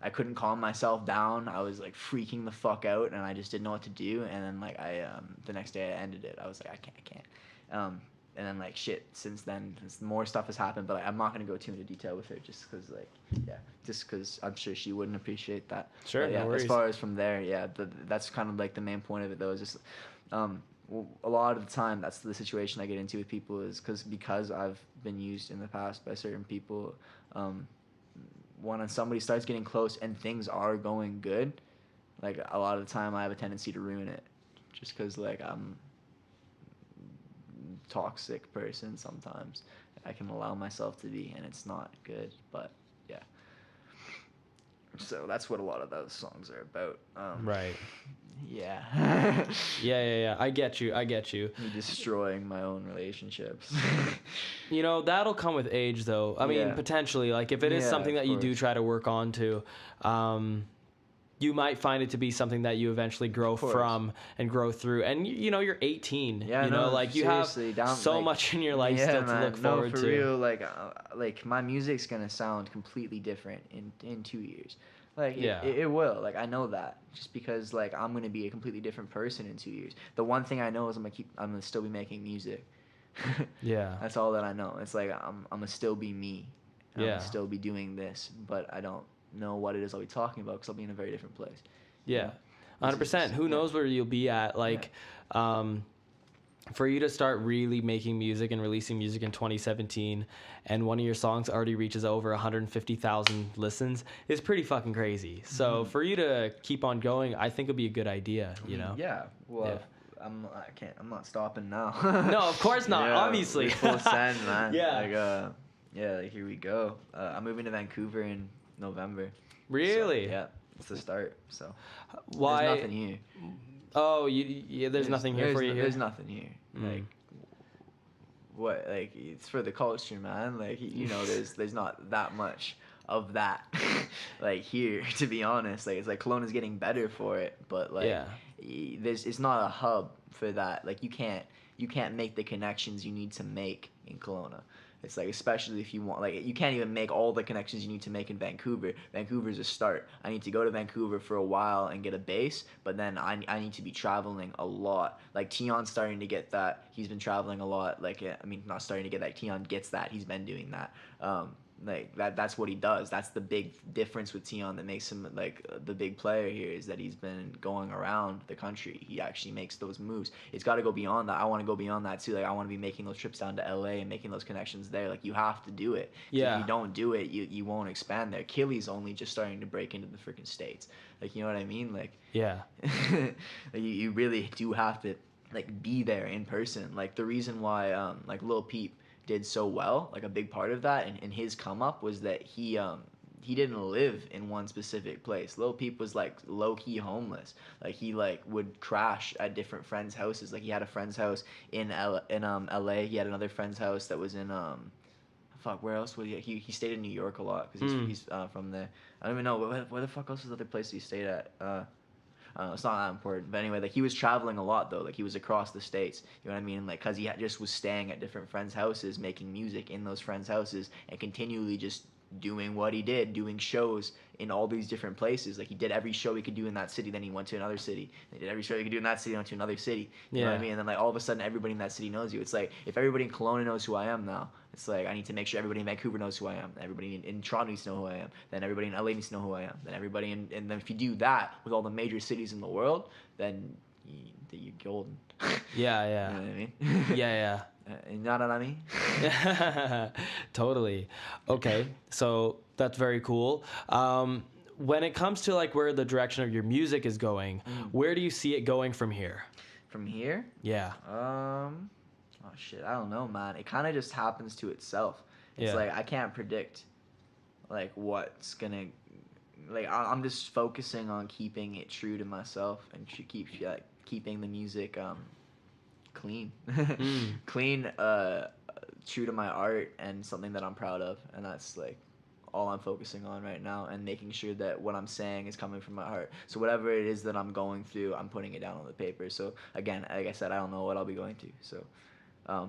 I couldn't calm myself down. I was like freaking the fuck out, and I just didn't know what to do. And then like the next day I ended it. I was like I can't. And then like shit since then more stuff has happened, but like, I'm not gonna go too into detail with her just because like just because I'm sure she wouldn't appreciate that. Sure. But, yeah, no worries. as far as from there, that's kind of like the main point of it though, is just a lot of the time that's the situation I get into with people is because I've been used in the past by certain people. When somebody starts getting close and things are going good, like a lot of the time I have a tendency to ruin it just because like I'm toxic person sometimes. I can allow myself to be, and it's not good. But yeah, so that's what a lot of those songs are about. Right. Yeah. Yeah. I get you. Me destroying my own relationships. You know, that'll come with age, though. I mean, Yeah. potentially. Like, if it is Yeah, something that of you do course. try to work on to, you might find it to be something that you eventually grow Of course. from and grow through. And, you know, you're 18. Yeah, you know, no, like, you have seriously, so like, much in your life yeah, still man. to look No, forward for to. real, like my music's gonna sound completely different in 2 years. Like Yeah. it will. Like I know that just because like I'm gonna be a completely different person in 2 years. The one thing I know is I'm gonna still be making music. Yeah. That's all that I know. It's like I'm gonna still be me. I'm Yeah. gonna still be doing this, but I don't know what it is I'll be talking about because I'll be in a very different place. Yeah. This 100%. is- Who yeah. knows where you'll be at? Like, for you to start really making music and releasing music in 2017 and one of your songs already reaches over 150,000 listens is pretty fucking crazy. So for you to keep on going, I think it'd be a good idea, you know? Yeah. Well, Yeah. I'm not stopping now. No, of course not, obviously. We full send, man. Yeah. Like like here we go. I'm moving to Vancouver in November. Really? So, yeah, it's the start. So Why? there's nothing here. Oh, there's nothing here for you here? There's nothing here. Like what? Like it's for the culture, man. Like you know, there's not that much of that like here, to be honest. Like it's like Kelowna's getting better for it, but like it's not a hub for that. Like you can't make the connections you need to make in Kelowna. It's like, especially if you want, like, you can't even make all the connections you need to make in Vancouver. Vancouver's a start. I need to go to Vancouver for a while and get a base, but then I need to be traveling a lot. Like, Tion's starting to get that. He's been traveling a lot. Like, I mean, not starting to get that. Tion gets that. He's been doing that. Like that's what he does. That's the big difference with Tion that makes him like the big player here, is that he's been going around the country. He actually makes those moves. It's got to go beyond that. I want to go beyond that too. Like I want to be making those trips down to LA and making those connections there. Like you have to do it. Yeah. If you don't do it, you won't expand there. Killy's only just starting to break into the freaking States. Like you know what I mean? Like yeah. like, you really do have to like be there in person. Like the reason why like Lil Peep did so well, like a big part of that and his come up was that he he didn't live in one specific place. Lil Peep was like low key homeless. Like he like would crash at different friends' houses. Like he had a friend's house in LA. He had another friend's house that was in fuck, where else was he? He stayed in New York a lot because he's from there. I don't even know where the fuck else was the other place he stayed at. I don't know, it's not that important. But anyway, like he was traveling a lot though. Like he was across the states. You know what I mean? Like because just was staying at different friends' houses, making music in those friends' houses, and continually just doing what he did, doing shows in all these different places. Like he did every show he could do in that city, then he went to another city. He did every show he could do in that city, went to another city. You know what I mean? And then like all of a sudden everybody in that city knows you. It's like if everybody in Kelowna knows who I am now, it's like I need to make sure everybody in Vancouver knows who I am. Everybody in Toronto needs to know who I am. Then everybody in LA needs to know who I am. Then everybody and then if you do that with all the major cities in the world, then you're golden. Yeah. You know what I mean? Yeah. You know what I mean? Totally. Okay, so that's very cool. When it comes to like where the direction of your music is going, where do you see it going from here? From here? Yeah. Oh shit, I don't know, man. It kind of just happens to itself. It's like I can't predict like what's gonna like. I'm just focusing on keeping it true to myself and keeping the music clean, clean, true to my art and something that I'm proud of, and that's like all I'm focusing on right now, and making sure that what I'm saying is coming from my heart. So whatever it is that I'm going through, I'm putting it down on the paper. So again, like I said, I don't know what I'll be going through. So,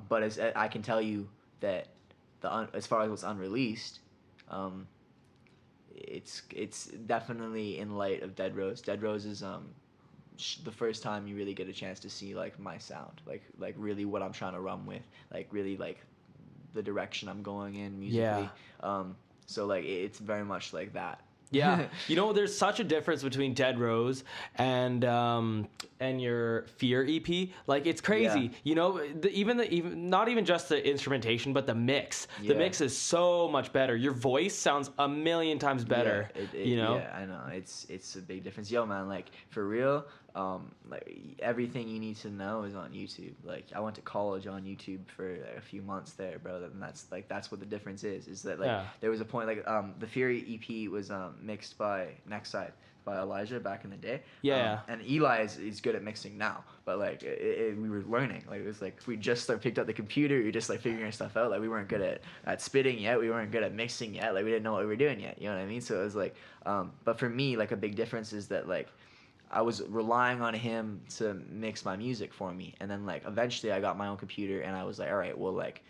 but I can tell you that as far as what's unreleased, it's definitely in light of Dead Rose. Dead Rose is the first time you really get a chance to see like my sound, like really what I'm trying to run with, like really like the direction I'm going in musically. So like it's very much like that. Yeah, there's such a difference between Dead Rose and your Fear EP. Like it's crazy. Yeah. Even not even just the instrumentation, but the mix. The mix is so much better. Your voice sounds a million times better. Yeah, I know. It's a big difference. Yo, man, like for real. Like everything you need to know is on YouTube. Like I went to college on YouTube for a few months there, bro. And that's what the difference is. Is that like there was a point like the Fury EP was mixed by Next Side by Elijah back in the day. And Eli is good at mixing now, but like we were learning. Like it was like we just picked up the computer. We were just like figuring stuff out. Like we weren't good at spitting yet. We weren't good at mixing yet. Like we didn't know what we were doing yet. You know what I mean? So it was like, but for me, like a big difference is that like I was relying on him to mix my music for me, and then like eventually I got my own computer, and I was like, all right, well like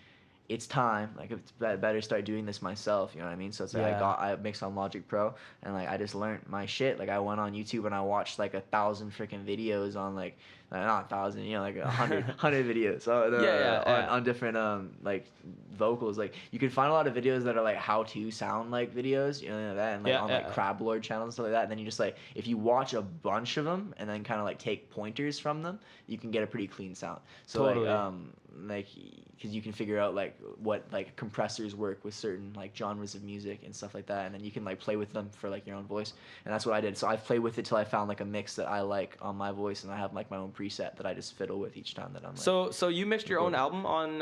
it's time, like it's better start doing this myself, you know what I mean? So it's like I mixed on Logic Pro, and like I just learned my shit. Like I went on YouTube and I watched like 1,000 freaking videos on like not 1,000, like 100 videos on different like vocals. Like you can find a lot of videos that are like how to sound like videos, that, and like on like Crab Lord channels and stuff like that. And then you just like if you watch a bunch of them and then kind of like take pointers from them, you can get a pretty clean sound. So totally. Like because you can figure out like what like compressors work with certain like genres of music and stuff like that, and then you can like play with them for like your own voice. And that's what I did. So I played with it till I found like a mix that I like on my voice, and I have like my own preset that I just fiddle with each time that I'm like. So you mixed your own album on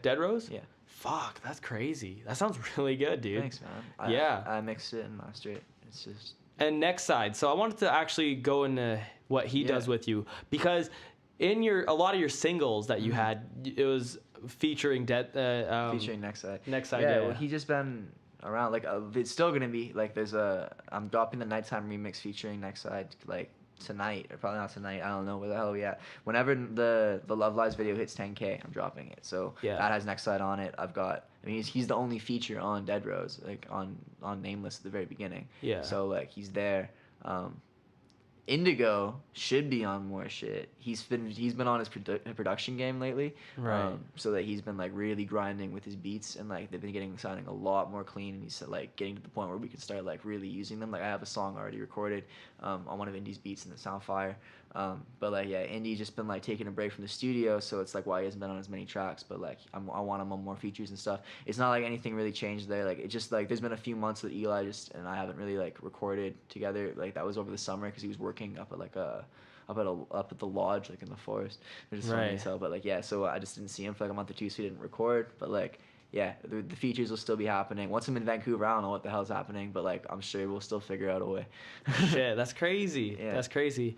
Dead Rose? Yeah. Fuck, that's crazy. That sounds really good, dude. Thanks, man. I mixed it and mastered it. It's just. And Next Side. So I wanted to actually go into what he does with you, because in a lot of your singles that you had, it was featuring featuring Next Side. Next Side. Yeah, well, he just been around. Like it's still gonna be like I'm dropping the Nighttime remix featuring Next Side like tonight, or probably not tonight. I don't know where the hell we at. Whenever the Love Lies video hits 10K, I'm dropping it. So that has Next Side on it. He's the only feature on Dead Rose, like on Nameless at the very beginning. Yeah. So like he's there. Indigo should be on more shit. He's been on his production game lately, right? So that he's been like really grinding with his beats, and like they've been sounding a lot more clean, and he's like getting to the point where we can start like really using them. Like I have a song already recorded on one of Indy's beats, and it sound fire. But like Indy's just been like taking a break from the studio, so it's like why he hasn't been on as many tracks. But like I want him on more features and stuff. It's not like anything really changed there. Like it just like there's been a few months that Eli and I haven't really like recorded together. Like that was over the summer because he was working up at the lodge, like in the forest. It was just funny as hell. But like so I just didn't see him for like a month or two, so he didn't record. But like yeah, the features will still be happening. Once I'm in Vancouver, I don't know what the hell's happening, but like I'm sure we'll still figure out a way. Shit, that's crazy. Yeah. That's crazy.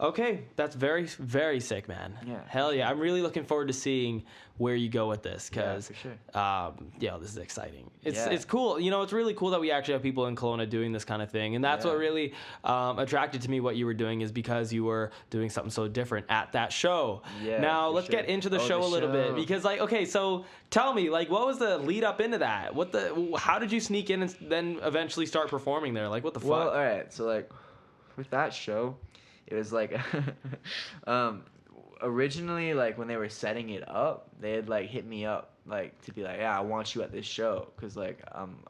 Okay, that's very, very sick, man. Yeah, Hell yeah. I'm really looking forward to seeing where you go with this because, for sure. This is exciting. It's Yeah. it's cool. You know, it's really cool that we actually have people in Kelowna doing this kind of thing. And that's Yeah. what really attracted to me what you were doing is because you were doing something so different at that show. Yeah, Now, for let's sure. get into the Oh, show the a little bit show. because, like, okay, so tell me, like, what was the lead up into that? How did you sneak in and then eventually start performing there? Like, what the Well, fuck? all right. So like, with that show, it was like, originally like when they were setting it up, they had like hit me up like to be like, yeah, I want you at this show, cause like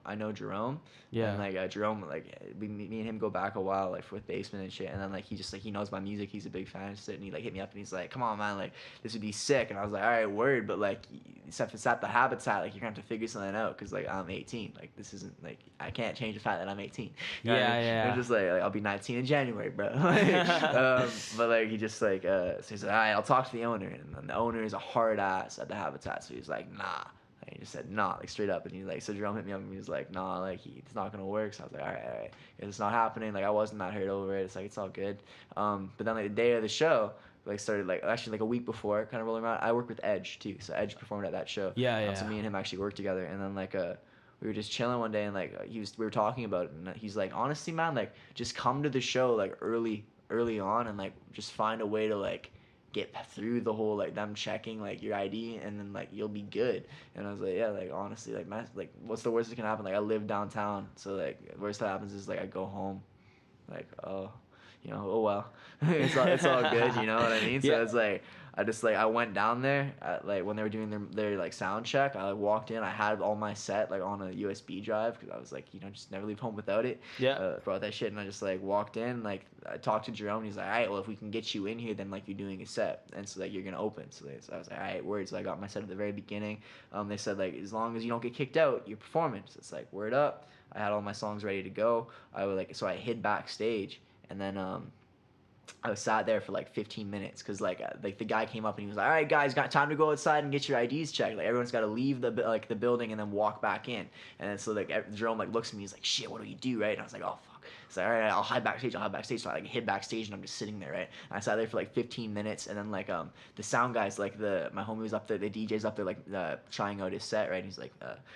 I know Jerome. Yeah. And like Jerome, like me and him go back a while, like with Basement and shit. And then like he knows my music. He's a big fan of it, and he like hit me up and he's like, come on man, like this would be sick. And I was like, all right, word, but like if it's at the Habitat, like you're gonna have to figure something out, cause like I'm 18. Like this isn't like I can't change the fact that I'm 18. You know what I mean? Yeah. I'm just like I'll be 19 in January, bro. But like he just like so he's like, all right, I'll talk to the owner, and then the owner is a hard ass at the Habitat, so he's like, nah. And he just said nah, like straight up, and he's like, so Jerome hit me up and he was like, nah, like it's not gonna work. So I was like, all right, it's not happening. Like I wasn't that hurt over it. It's like it's all good. But then like the day of the show, like started like actually like a week before, kind of rolling around. I work with Edge too, so Edge performed at that show. Yeah. So me and him actually worked together, and then like we were just chilling one day, and like we were talking about it, and he's like, honestly, man, like just come to the show like early on, and like just find a way to like get through the whole like them checking like your ID, and then like you'll be good. And I was like, yeah, like honestly, like like what's the worst that can happen? Like I live downtown, so like worst that happens is like I go home, like oh well, it's all good, you know what I mean? So Yeah. it's like I went down there at, like when they were doing their like sound check. I like walked in, I had all my set like on a USB drive because I was like, just never leave home without it. Yeah. Brought that shit, and I just like walked in, like I talked to Jerome, and he's like, all right, well if we can get you in here, then like you're doing a set, and so like you're gonna open. So I was like, all right, word. So I got my set at the very beginning. They said like as long as you don't get kicked out, you're performing. So it's like word up. I had all my songs ready to go. I hid backstage, and then I was sat there for like 15 minutes because like the guy came up and he was like, all right guys, got time to go outside and get your IDs checked. Like everyone's got to leave the building and then walk back in. And then so like Jerome like looks at me, he's like, shit, what do we do, right? And I was like, oh fuck. So all right, I'll hide backstage. So I like hid backstage, and I'm just sitting there, right? And I sat there for like 15 minutes, and then like the sound guys, like my homie was up there, the DJ's up there like trying out his set, right? He's like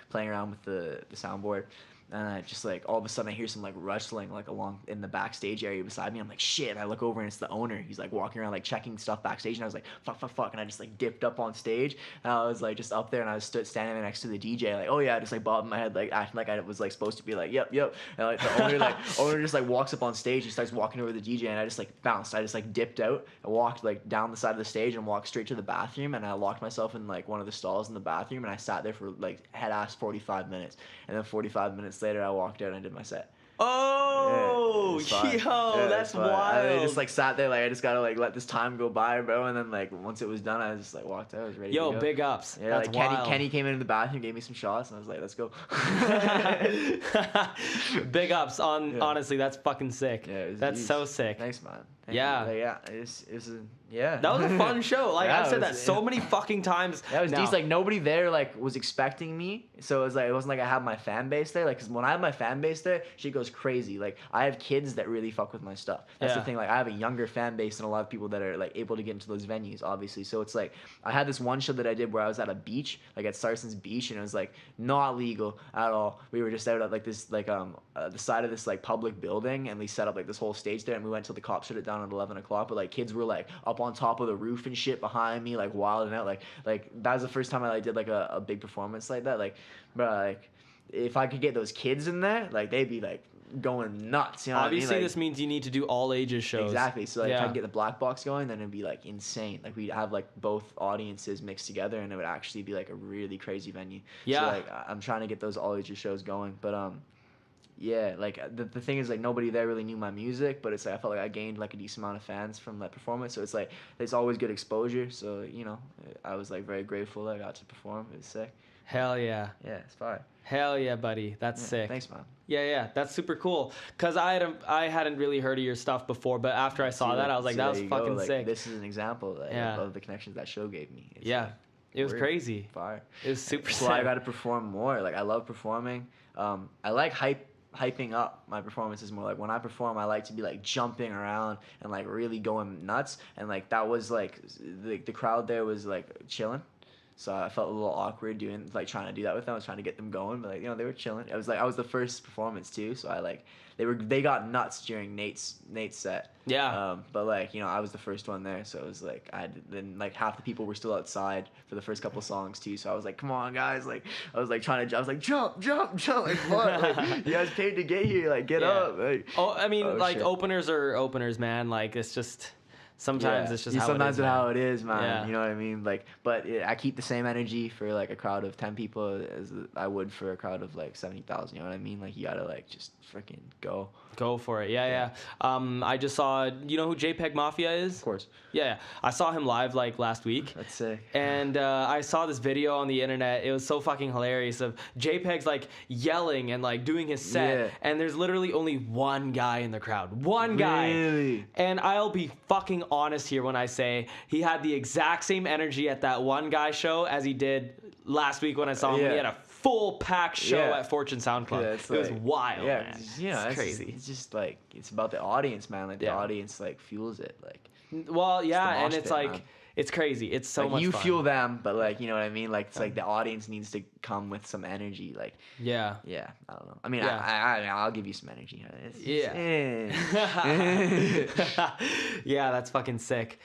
playing around with the soundboard. And I just like all of a sudden I hear some like rustling like along in the backstage area beside me. I'm like, shit. And I look over and it's the owner. He's like walking around like checking stuff backstage, and I was like, fuck. And I just like dipped up on stage, and I was like just up there, and I was standing there next to the DJ, like, oh yeah, just like bobbing my head, like acting like I was like supposed to be like, yep. And like the owner just like walks up on stage and starts walking over the DJ, and I just like bounced. I just like dipped out and walked like down the side of the stage and walked straight to the bathroom, and I locked myself in like one of the stalls in the bathroom, and I sat there for like head ass 45 minutes, and then 45 minutes later I walked out and I did my set. Oh, that's wild. I just like sat there, like I just gotta like let this time go by, bro. And then like once it was done, I just like walked out. I was ready. Yo, to go. big ups. Yeah, that's like wild. Kenny came into the bathroom, gave me some shots, and I was like, let's go. Big ups. Honestly, that's fucking sick. Yeah, that's so sick. Thanks, man. Thank Yeah. you. Like, yeah. That was a fun show. Like Yeah, I've said it that was- so many fucking times. That was now. decent. Like nobody there like was expecting me, so it was like it wasn't like I had my fan base there. Like, cause when I have my fan base there, shit goes crazy. Like I have kids that really fuck with my stuff. That's Yeah. the thing. Like I have a younger fan base than a lot of people that are like able to get into those venues, obviously. So it's like I had this one show that I did where I was at a beach, like at Sarson's Beach, and it was like not legal at all. We were just out at like this like the side of this like public building, and we set up like this whole stage there, and we went till the cops shut it down at 11 o'clock. But like kids were like up on top of the roof and shit behind me, like wilding out. Like that was the first time I like did like a big performance like that. Like, bro, like if I could get those kids in there, like they'd be like going nuts. You know Obviously, what I mean? Like, this means you need to do all ages shows. exactly. So like, if I Yeah. could get the black box going, then it'd be like insane. Like we'd have like both audiences mixed together, and it would actually be like a really crazy venue. Yeah. So like I'm trying to get those all ages shows going, but yeah, like the thing is like nobody there really knew my music, but it's like I felt like I gained like a decent amount of fans from that performance. So it's like it's always good exposure. So I was like very grateful that I got to perform. It was sick. Hell yeah. Yeah, it's fine. Hell yeah, buddy. That's Yeah, sick. Thanks, man. Yeah, that's super cool. Cause I hadn't really heard of your stuff before, but after I saw See, that, I was like, that was there you go. fucking Like, sick. this is an example Yeah. of the connections that show gave me. It's Yeah. like, It was Word. crazy. Fire. It was super That's why I sick. got to perform more. Like I love performing. I like hyping up my performances more. Like when I perform, I like to be like jumping around and like really going nuts. And like that was like the crowd there was like chilling. So I felt a little awkward doing like trying to do that with them. I was trying to get them going, but like they were chilling. It was like I was the first performance too, so I like they got nuts during Nate's set. Yeah. But like I was the first one there, so it was like then like half the people were still outside for the first couple songs too. So I was like, come on guys, like I was like trying to I was like jump, like what? Like you guys paid to get here, like get up. Like, I mean, like shit. openers are openers, man. Like it's just. Sometimes it's just how sometimes it is. how it is, man. Yeah. You know what I mean? Like, but I keep the same energy for like a crowd of 10 people as I would for a crowd of like 70,000. You know what I mean? Like, you gotta like just freaking go. Go for it. Yeah. I just saw. You know who JPEG Mafia is? Of course. Yeah. I saw him live like last week. That's sick. And I saw this video on the internet. It was so fucking hilarious of JPEG's like yelling and like doing his set. Yeah. And there's literally only one guy in the crowd. One guy. Really? And I'll be fucking honest here when I say he had the exact same energy at that one guy show as he did last week when I saw him. Yeah. He had a full packed show Yeah. at Fortune Sound Club. Yeah, It was wild, yeah, man. it's crazy. It's just like it's about the audience, man. Like the Yeah. audience like fuels it. Like Well, yeah, mosh and it's pit, like man. it's crazy. It's so like much you fun. fuel them, but like you know what I mean. Like it's like the audience needs to come with some energy. Like Yeah. yeah, I don't know. I mean, Yeah. I'll give you some energy. Yeah. Yeah, that's fucking sick.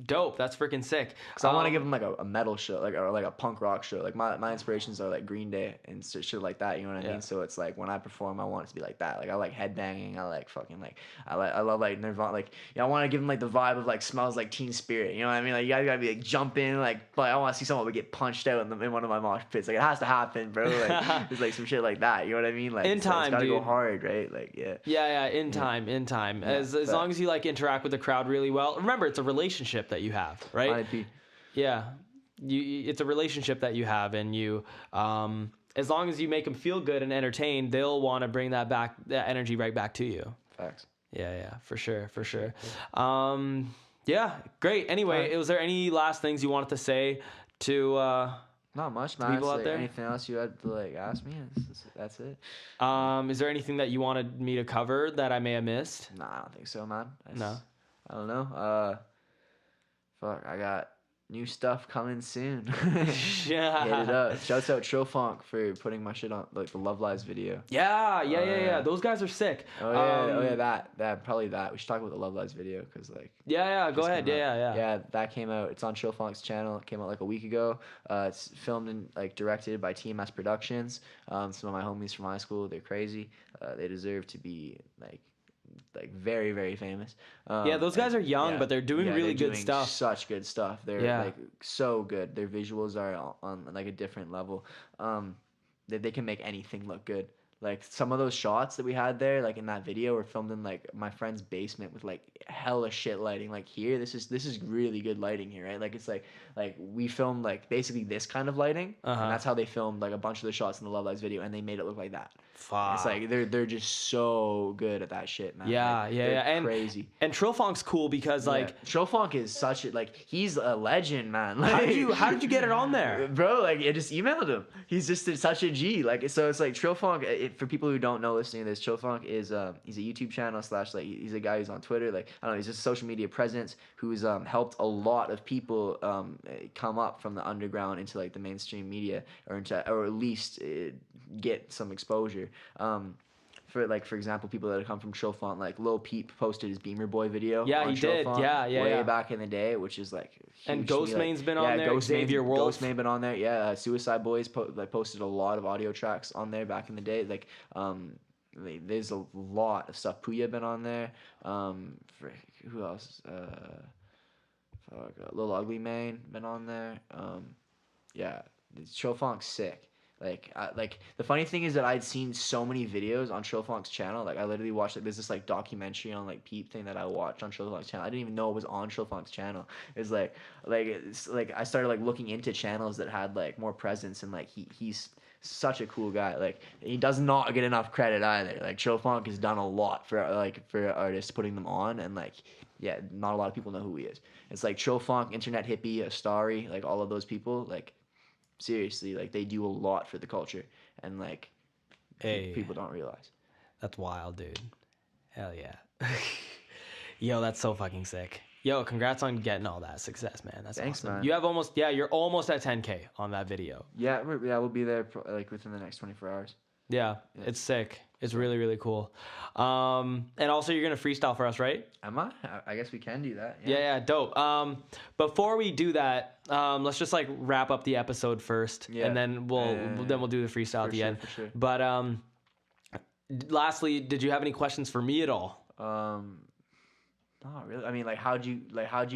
Dope. That's freaking sick. So I want to give them like a metal show, like or like a punk rock show. Like my inspirations are like Green Day and shit like that. You know what I Yeah. mean? So it's like when I perform, I want it to be like that. Like I like headbanging. I like fucking like I love like Nirvana. Like I want to give them like the vibe of like Smells Like Teen Spirit. You know what I mean? Like you guys gotta be like jumping. Like I want to see someone get punched out in one of my mosh pits. Like it has to happen, bro. Like it's like some shit like that. You know what I mean? Like In it's, like, time, it's gotta go dude. hard, right? Like yeah. Yeah, in time. As but- long as you like interact with the crowd really well. Remember, it's a relationship that you have, right? IP. Yeah, it's a relationship that you have, and you, as long as you make them feel good and entertained, they'll want to bring that energy right back to you. Facts. Yeah, for sure. Yeah, great. Anyway, was there any last things you wanted to say to Not much, man. people It's out like there? anything else you had to like ask me? That's it. Is there anything that you wanted me to cover that I may have missed? Nah, I don't think so, man. No. I don't know. Fuck, I got new stuff coming soon. Yeah. Hit it up. Shouts out Trofunk for putting my shit on, like the Love Lies video. Yeah. Those guys are sick. That probably that. We should talk about the Love Lies video because like. Yeah. Go just ahead. came out. Yeah. Yeah, that came out. It's on Trofunk's channel. It came out like a week ago. It's filmed and like directed by TMS Productions. Some of my homies from high school. They're crazy. They deserve to be like very, very famous. Yeah, those guys are young, but they're doing really good stuff. Such good stuff. They're like so good. Their visuals are on like a different level. They can make anything look good. Like some of those shots that we had there, like in that video, were filmed in like my friend's basement with like hella shit lighting. Like here, this is really good lighting here, right? Like it's like we filmed like basically this kind of lighting, and that's how they filmed like a bunch of the shots in the Love Lives video, and they made it look like that. Fuck. It's like they're just so good at that shit, man. Yeah, Like, yeah, they're yeah. And crazy. And Trofunk's cool because like Trofunk is such a like he's a legend, man. Like, how did you get it on there? Bro, like I just emailed him. He's just such a G. Like so it's like Trofunk, for people who don't know listening to this, Trofunk is he's a YouTube channel / like he's a guy who's on Twitter, like I don't know, he's just a social media presence who's helped a lot of people come up from the underground into like the mainstream media or at least get some exposure. For example, people that have come from Trofunk, like Lil Peep posted his Beamer Boy video. Yeah, on he did. Trofunk Yeah. way back in the day, which is like huge And to me, Ghostmane's like, been on there, Xavier Wolf. Ghostmane been on there. Yeah, Suicide Boys posted a lot of audio tracks on there back in the day. Like there's a lot of stuff. Puya been on there. Who else? Lil Ugly Mane been on there. Yeah, Trofunk's sick. Like the funny thing is that I'd seen so many videos on Trofunk's channel. Like I literally watched there's this like documentary on like Peep thing that I watched on Trofunk's channel. I didn't even know it was on Trofunk's channel. It's like I started like looking into channels that had like more presence, and like he's such a cool guy. Like, he does not get enough credit either. Like, Chill Funk has done a lot for artists, putting them on, and like, yeah, not a lot of people know who he is. It's like Chill Funk, Internet Hippie, Starry, like all of those people, like seriously, like they do a lot for the culture, and like people don't realize. That's wild, dude. Hell yeah. Yo, that's so fucking sick. Yo, congrats on getting all that success, man. That's Thanks, awesome. man. You have you're almost at 10K on that video. Yeah, we'll be there like within the next 24 hours. Yeah, it's sick. It's really, really cool. And also, you're gonna freestyle for us, right? Am I? I guess we can do that. Yeah, dope. Before we do that, let's just like wrap up the episode first, and then we'll do the freestyle at the end. For sure. But lastly, did you have any questions for me at all? Not really. I mean, like, how'd you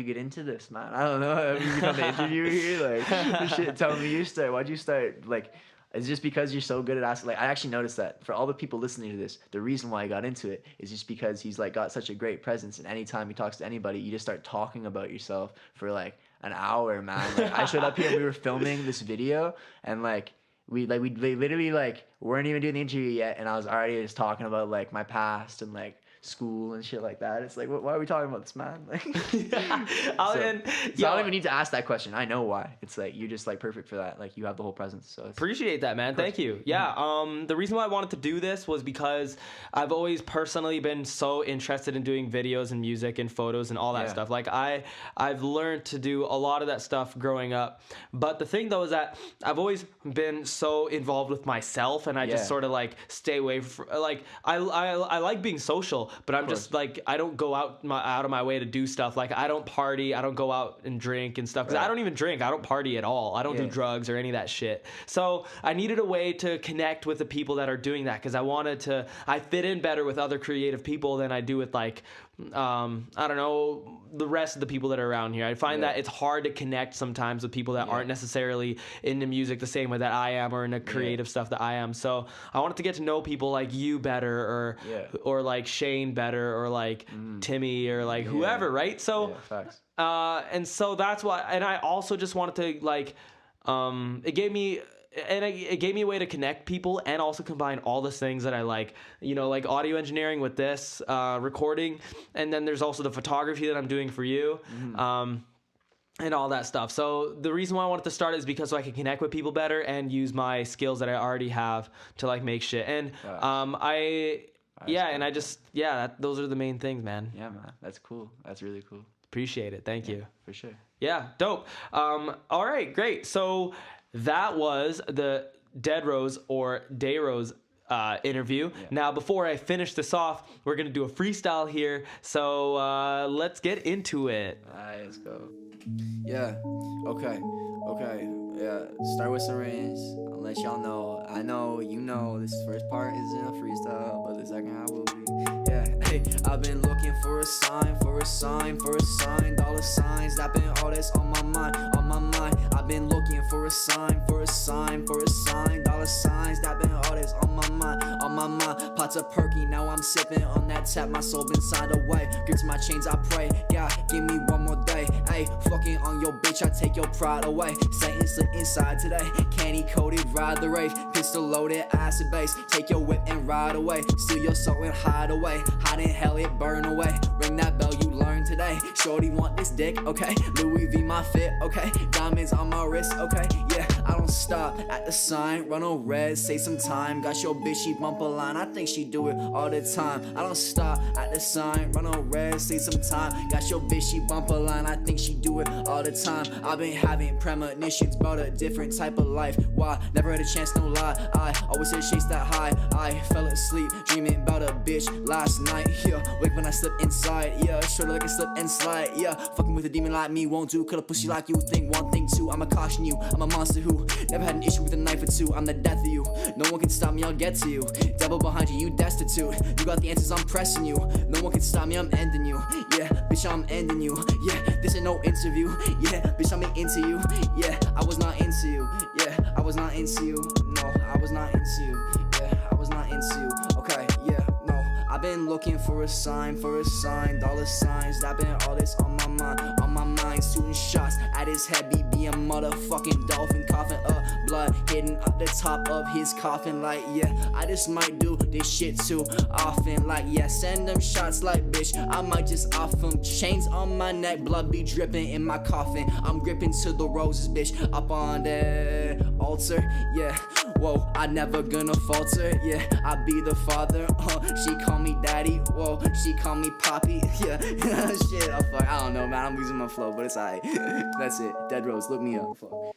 get into this, man? I don't know. Have you become the interviewer here? Like, shit, tell me you start. Why'd you start? Like, is it just because you're so good at asking? Like, I actually noticed that for all the people listening to this, the reason why I got into it is just because he's like got such a great presence, and anytime he talks to anybody, you just start talking about yourself for like an hour, man. Like, I showed up here and we were filming this video, and like we literally like weren't even doing the interview yet, and I was already just talking about like my past and like school and shit like that. It's like, why are we talking about this, man? Like, I don't even need to ask that question. I know why. It's like, you're just like perfect for that. Like, you have the whole presence. So appreciate that, man. Thank you. Yeah. The reason why I wanted to do this was because I've always personally been so interested in doing videos and music and photos and all that stuff. Like, I've learned to do a lot of that stuff growing up. But the thing though is that I've always been so involved with myself, and I just sort of like stay away from, like, I like being social, but I'm just like, I don't go out of my way to do stuff. Like, I don't party, I don't go out and drink and stuff, because I don't even drink, I don't party at all, I don't do drugs or any of that shit. So I needed a way to connect with the people that are doing that, because I fit in better with other creative people than I do with like I don't know, the rest of the people that are around here. I find that it's hard to connect sometimes with people that aren't necessarily into music the same way that I am, or into creative stuff that I am. So I wanted to get to know people like you better, or like Shane better, or like Timmy, or like whoever, right? So facts. And so that's why, and I also just wanted to like it gave me a way to connect people, and also combine all the things that I like, you know, like audio engineering with this, recording, and then there's also the photography that I'm doing for you, and all that stuff. So the reason why I wanted to start is because so I can connect with people better and use my skills that I already have to like make shit. And those are the main things, man. Yeah, man, that's cool. That's really cool. Appreciate it. Thank you. For sure. Yeah, dope. All right, great. So that was the Dead Rose or Day Rose interview. Now, before I finish this off, we're going to do a freestyle here. So let's get into it. Let's go. Yeah, okay, yeah, start with some rings, I'll let y'all know, I know, you know, this first part isn't a freestyle, but the second half will be, yeah, hey, I've been looking for a sign, dollar signs, that been all that's on my mind, I've been looking for a sign, dollar signs, that been all that's on my mind, pots of perky, now I'm sipping on that tap, my soul been signed away, grips my chains, I pray, God, give me one more day, ayy, fucking on your bitch, I take your pride away, Satan slip inside today, candy coated, ride the rave, pistol loaded, acid base, take your whip and ride away, steal your soul and hide away, hide in hell, it burn away, ring that bell you learn today, shorty want this dick, okay, Louis V my fit, okay, diamonds on my wrist, okay, yeah, I don't stop at the sign, run on red, say some time, got your bitch, she bump a line, I think she do it all the time, I don't stop at the sign, run on red, say some time, got your bitch, she bump a line, I think she do it all the time, I've been having premonitions about a different type of life, why, never had a chance, no lie, I always said chase that high, I fell asleep, dreaming about a bitch last night, yeah, wake when I slip inside, yeah, shorty like a slip and slide, yeah, fucking with a demon like me won't do, cut a pussy like you, think one, thing two, I'ma caution you, I'm a monster who never had an issue with a knife or two, I'm the death of you, no one can stop me, I'll get to you, devil behind you, you destitute, you got the answers, I'm pressing you, no one can stop me, I'm ending you, yeah, bitch, I'm ending you, yeah, this ain't no interview, yeah, bitch, I'm into you, yeah, I was not into you, yeah, I was not into you, no, I was not into you, yeah, I was not into you, okay, yeah, no, I've been looking for a sign, dollar signs, that been all this on my mind, shooting shots at his head, BB me a motherfucking dolphin coughing up blood, hitting up the top of his coffin. Like, yeah, I just might do this shit too often. Like, yeah, send them shots like, bitch, I might just off them. Chains on my neck, blood be dripping in my coffin. I'm gripping to the roses, bitch, up on the altar. Yeah, whoa, I never gonna falter. Yeah, I be the father. She call me daddy. Whoa, she call me poppy. Yeah, shit, oh fuck, I don't know, man. I'm losing my flow, but it's alright. That's it. Dead Rose, look me up. Fuck.